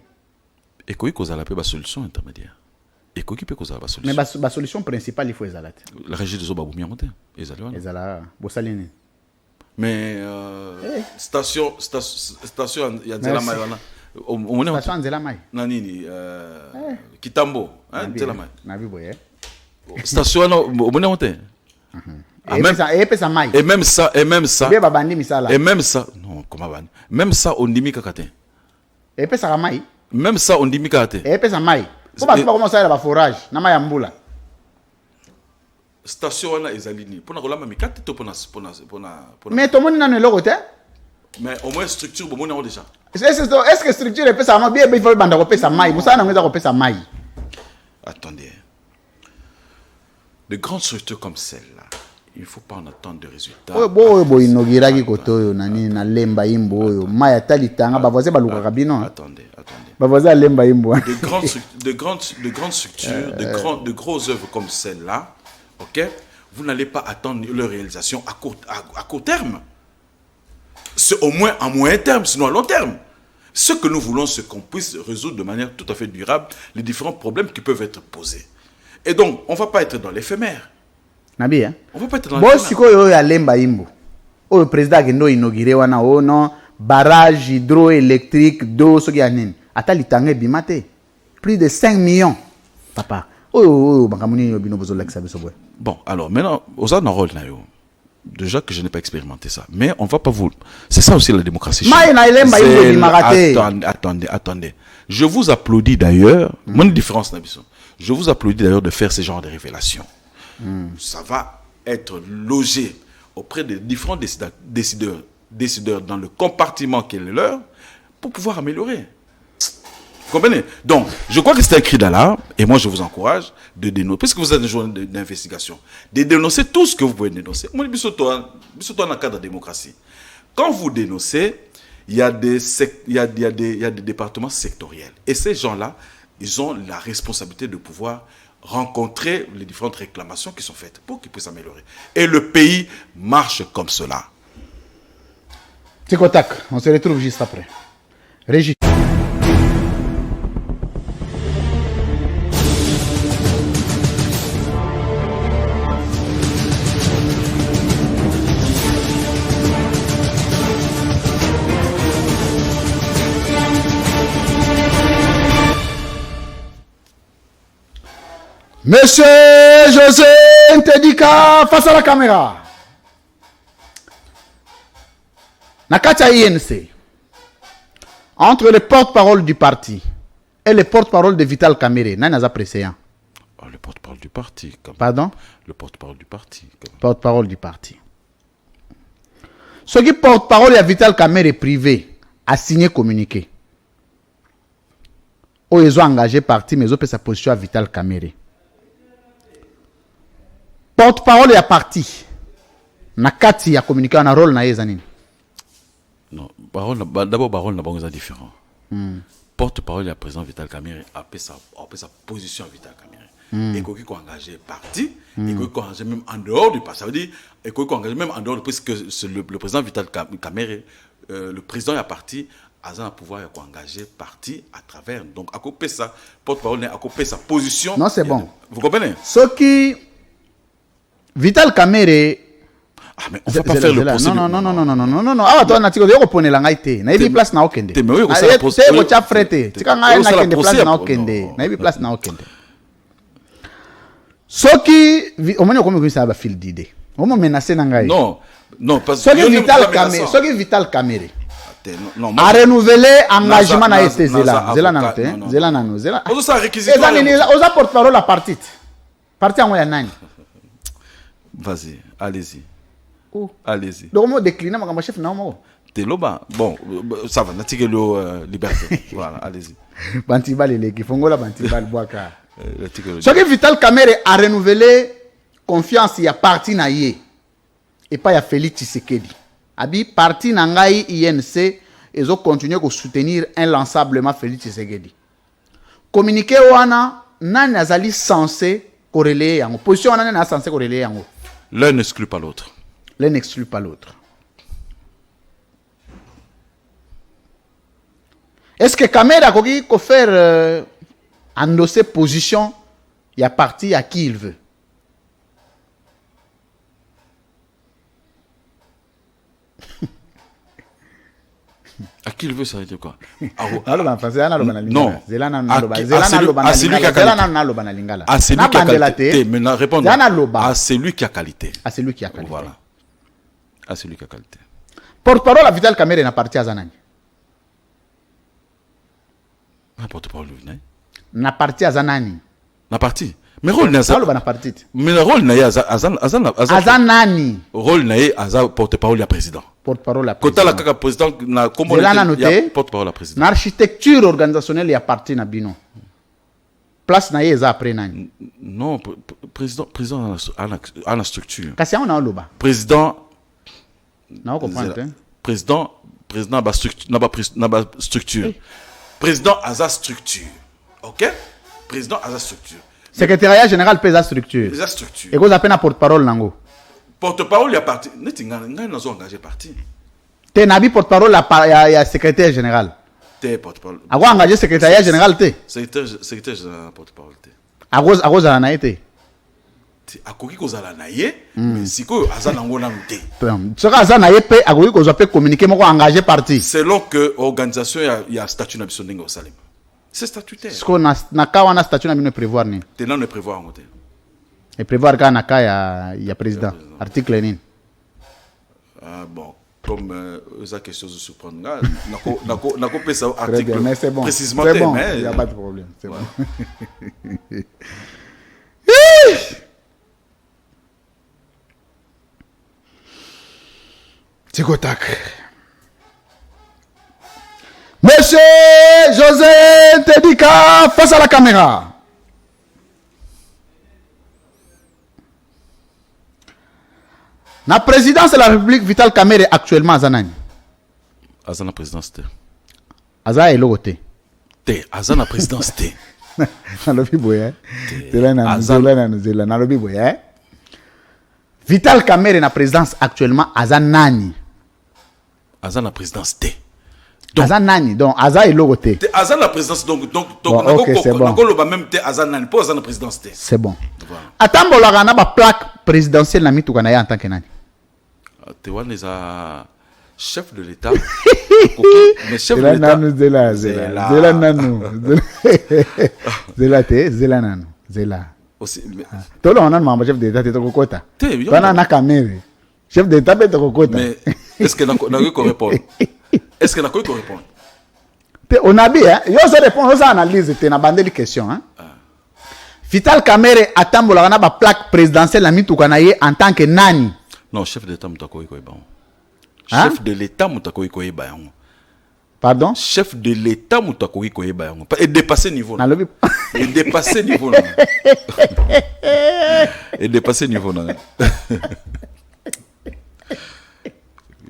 Et quoi qu'ils ont la solution intermédiaire. Et quoi qu'ils peuvent la solution. Mais la solution principale, il faut les alerter. La régie des autres, ils ont mais station, il y a de la maïwana. Station Nzela Mai. Nanini, Kitambo, Nzela Mai. Nabi boye. Station au bonnet monté. Et puis ça maille. Et même ça, non, comment va? Même ça, on dit mikakate. Et puis ça maille. Même ça, on dit mikakate. Et puis ça maille. Faut pas commencer à faire forage. Na maille ambula. Station là, ils alignent. Pour na mikate, pour na. Mais tout le monde n'a pas le côté. Mais au moins structure, bon, on a déjà. Est-ce que structure est ça bien il faut bande repérer ça maille. Vous savez on va repérer ça maille. Attendez. De grandes structures comme celle-là, il ne faut pas en attendre de résultats. Inogiraki koto nani na lemba imbo oyo maya talitanga bavoise baluka bino. Attendez. Bavoise lemba imbo. De grandes structures, de grosses œuvres comme celle-là, OK? Vous n'allez pas attendre leur réalisation à court terme. C'est au moins à moyen terme, sinon à long terme. Ce que nous voulons, c'est qu'on puisse résoudre de manière tout à fait durable les différents problèmes qui peuvent être posés. Et donc, on ne va pas être dans l'éphémère. Nabi, hein? On va pas être dans l'éphémère. Bon, si vous avez lemba imbo, le président qui a inauguré un barrage hydroélectrique d'eau, ce qui a été atali bimate. Plus de 5 millions. Papa. Bon, alors maintenant, aux autres rôle, déjà que je n'ai pas expérimenté ça. Mais on ne va pas vous... C'est ça aussi la démocratie. Attendez. Je vous applaudis d'ailleurs. Mon différence, je vous applaudis d'ailleurs de faire ce genre de révélations. Ça va être logé auprès des différents décideurs dans le compartiment qui est le leur pour pouvoir améliorer. Vous comprenez? Donc, je crois que c'est un cri d'alarme et moi je vous encourage de dénoncer, puisque vous êtes un journal d'investigation, de dénoncer tout ce que vous pouvez dénoncer. Moi, je suis dans le cadre de la démocratie. Quand vous dénoncez, il y a des départements sectoriels. Et ces gens-là, ils ont la responsabilité de pouvoir rencontrer les différentes réclamations qui sont faites pour qu'ils puissent améliorer. Et le pays marche comme cela. Tikotak, on se retrouve juste après. Régis. Monsieur José Ntedika, face à la caméra. Nakacha INC, entre le porte-parole du parti et le porte-parole de Vital Kamerhe, n'a précédent. Le porte-parole du parti. Pardon? Le porte-parole du parti. Porte-parole du parti. Ce qui porte-parole à Vital Kamerhe privé a signé communiqué. Ils ont engagé parti, mais ils ont pris sa position à Vital Kamerhe. Porte-parole et à parti. Nakati a communiqué un rôle na yezanine. Non, d'abord parole n'a pas différent. Porte-parole et à président Vital Kamerhe a pris sa position à Vital Kamerhe. Et qu'on a engagé parti, et qu'on a engagé même en dehors du parti. Ça veut dire et qu'on a engagé même en dehors, puisque le président Vital Kamerhe, le président et à parti, a un pouvoir engager parti à travers. Donc à couper sa porte-parole, à couper sa position. Non, c'est bon. Vous comprenez? Ce qui Vital Kamerhe. Ah, mais on ne va pas faire le procès. Non. Ah, toi, tu as repris la ngaïté. Na ibi place na okende. Mais oui, on s'est posé. Tu as frette. Tu as ngaï na kende place na okende. Na ibi place na okende. Ce qui, au moins, comme ça va fil d'idée. On m'a menacé na ngaï. Non, parce que. Ce qui Vital Kamerhe a renouvelé engagement na este Zela nano. On a réquisition. On a porte-parole à partie. Parti en moyen nani. Vas-y, allez-y. Allez-y. Donc, on décline mon chef non. Bon, ça va, n'attirer le liberté. Voilà, allez-y. Bantibal les qui font la Bantibal boaka. Ce que Vital Kamerhe a renouvelé confiance il y a parti na yé et pas il y a Félix Tshisekedi. Abi parti na ngai INC ils ont continué à soutenir inlassablement Félix Tshisekedi. Communiqué wana nani azali censé corréler yango. Position wana nani censé corréler yango. L'un n'exclut pas l'autre. L'un n'exclut pas l'autre. Est-ce que Kamerhe a pu faire endosser position? Il y a parti à qui il veut. À qu'il veut s'arrêter quoi? Non. À celui qui a qualité. À celui qui a qualité. Maintenant, répondre. À celui qui a qualité. À celui qui a qualité. Voilà. À celui qui a qualité. Porte-parole à Vital Kamerhe na parti à Zanani. Porte-parole na parti à Zanani. Na parti. Mais rôle na ça. Mais rôle na Azanani. Rôle na porte-parole à président. Porte-parole à président. Kota la kaka président na comment porte-parole à président. Na architecture organisationnelle ya parti na bino. Place na yeza après nani. Non, président à la structure. Kasi on a loba. Président na comprendre. Président ba structure. Président à sa structure. OK? Président à sa structure. Secrétariat général pesa structure. Pesa structure. Et vous appelez porte-parole nango. Porte-parole il y a parti. Netinga nous engagé parti. Te nabi porte-parole ya secrétaire général. Te porte-parole. Ago engagé secrétariat général te. Secrétaire général porte-parole te. Ago za na été. Akoki kozala na ye mais siko azana ngo na te. Sera azana ye pe akoki kozwa pe communiquer moko engagé parti. Selon que organisation ya statut na biso ndenge osalema. C'est statutaire. Ce qu'on a na statut na bino prévoir ni. Tenant ne prévoir en côté. Et prévoir ka na ka ya président. Article ni. Ah bon, comme ça question se surprendre. Nako pesa article bon. Précisément c'est bon. Mais il y a pas de problème, c'est bon. Tikotak. Monsieur José Tedika, face à la caméra. La présidence de la République Vital Kamerhe actuellement à Zanani. Azana présidence T. Aza est logoté. T. Azana présidence T. Nalobi boye. Nalobi boye. Vital Kamerhe na présidence actuellement à Zanani. Azana présidence T. Azanani, donc Aza est logoté. Azana la présidence donc okay, c'est bon. Nako même T Azanani pour Azana présidence T. C'est bon. Voilà. Attends la na ba plaque présidentielle na mitu kana ya en tant que nani. Tewan les a chef de l'État. Mais chef de l'État. Zela nanu. Zela nanu. Zela. Aussi. Tout le monde a chef d'État te kokota. Bana na Kamerhe. Chef d'État te kokota. Mais est-ce que n'a quoi répondre? Est-ce que n'a quoi répondre? On a bien, yo se répond aux analyses te na bandeli question hein. Vital Kamerhe atambola na ba plaque présidentielle na mitu kana ye en tant que nani. Non, chef d'État mutako iko ba. Chef de l'État mutako iko ba yango. Pardon? Chef de l'État mutako iko ba yango. Et dépasser niveau. Na lobi. Et dépasser niveau. Et dépasser niveau là.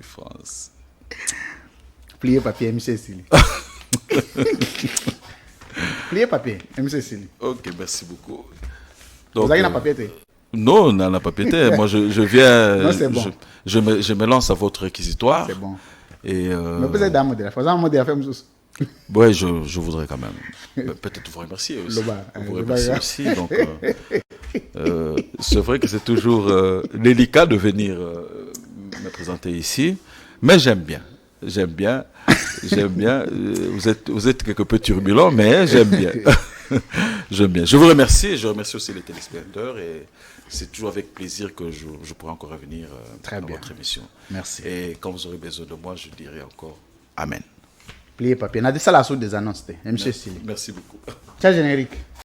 France. Plier papier MC Sili. Plier papier MC Sili. OK, merci beaucoup. Donc, vous avez un papier? Non, on n'a pas pété. Moi, je viens. Non, bon. Je me lance à votre réquisitoire. C'est bon. Et. Mais peut-être d'un modèle. Faisons un modèle. Oui, je voudrais quand même. Peut-être vous remercier aussi. Vous remercier aussi. Donc, c'est vrai que c'est toujours délicat de venir me présenter ici, mais j'aime bien. J'aime bien. Vous êtes quelque peu turbulent, mais j'aime bien. J'aime bien. Je vous remercie et je remercie aussi les téléspectateurs et c'est toujours avec plaisir que je pourrai encore revenir dans votre émission. Merci. Et quand vous aurez besoin de moi, je dirai encore Amen. Plier papier. On a dit ça la suite des annonces. Merci beaucoup. Ciao générique.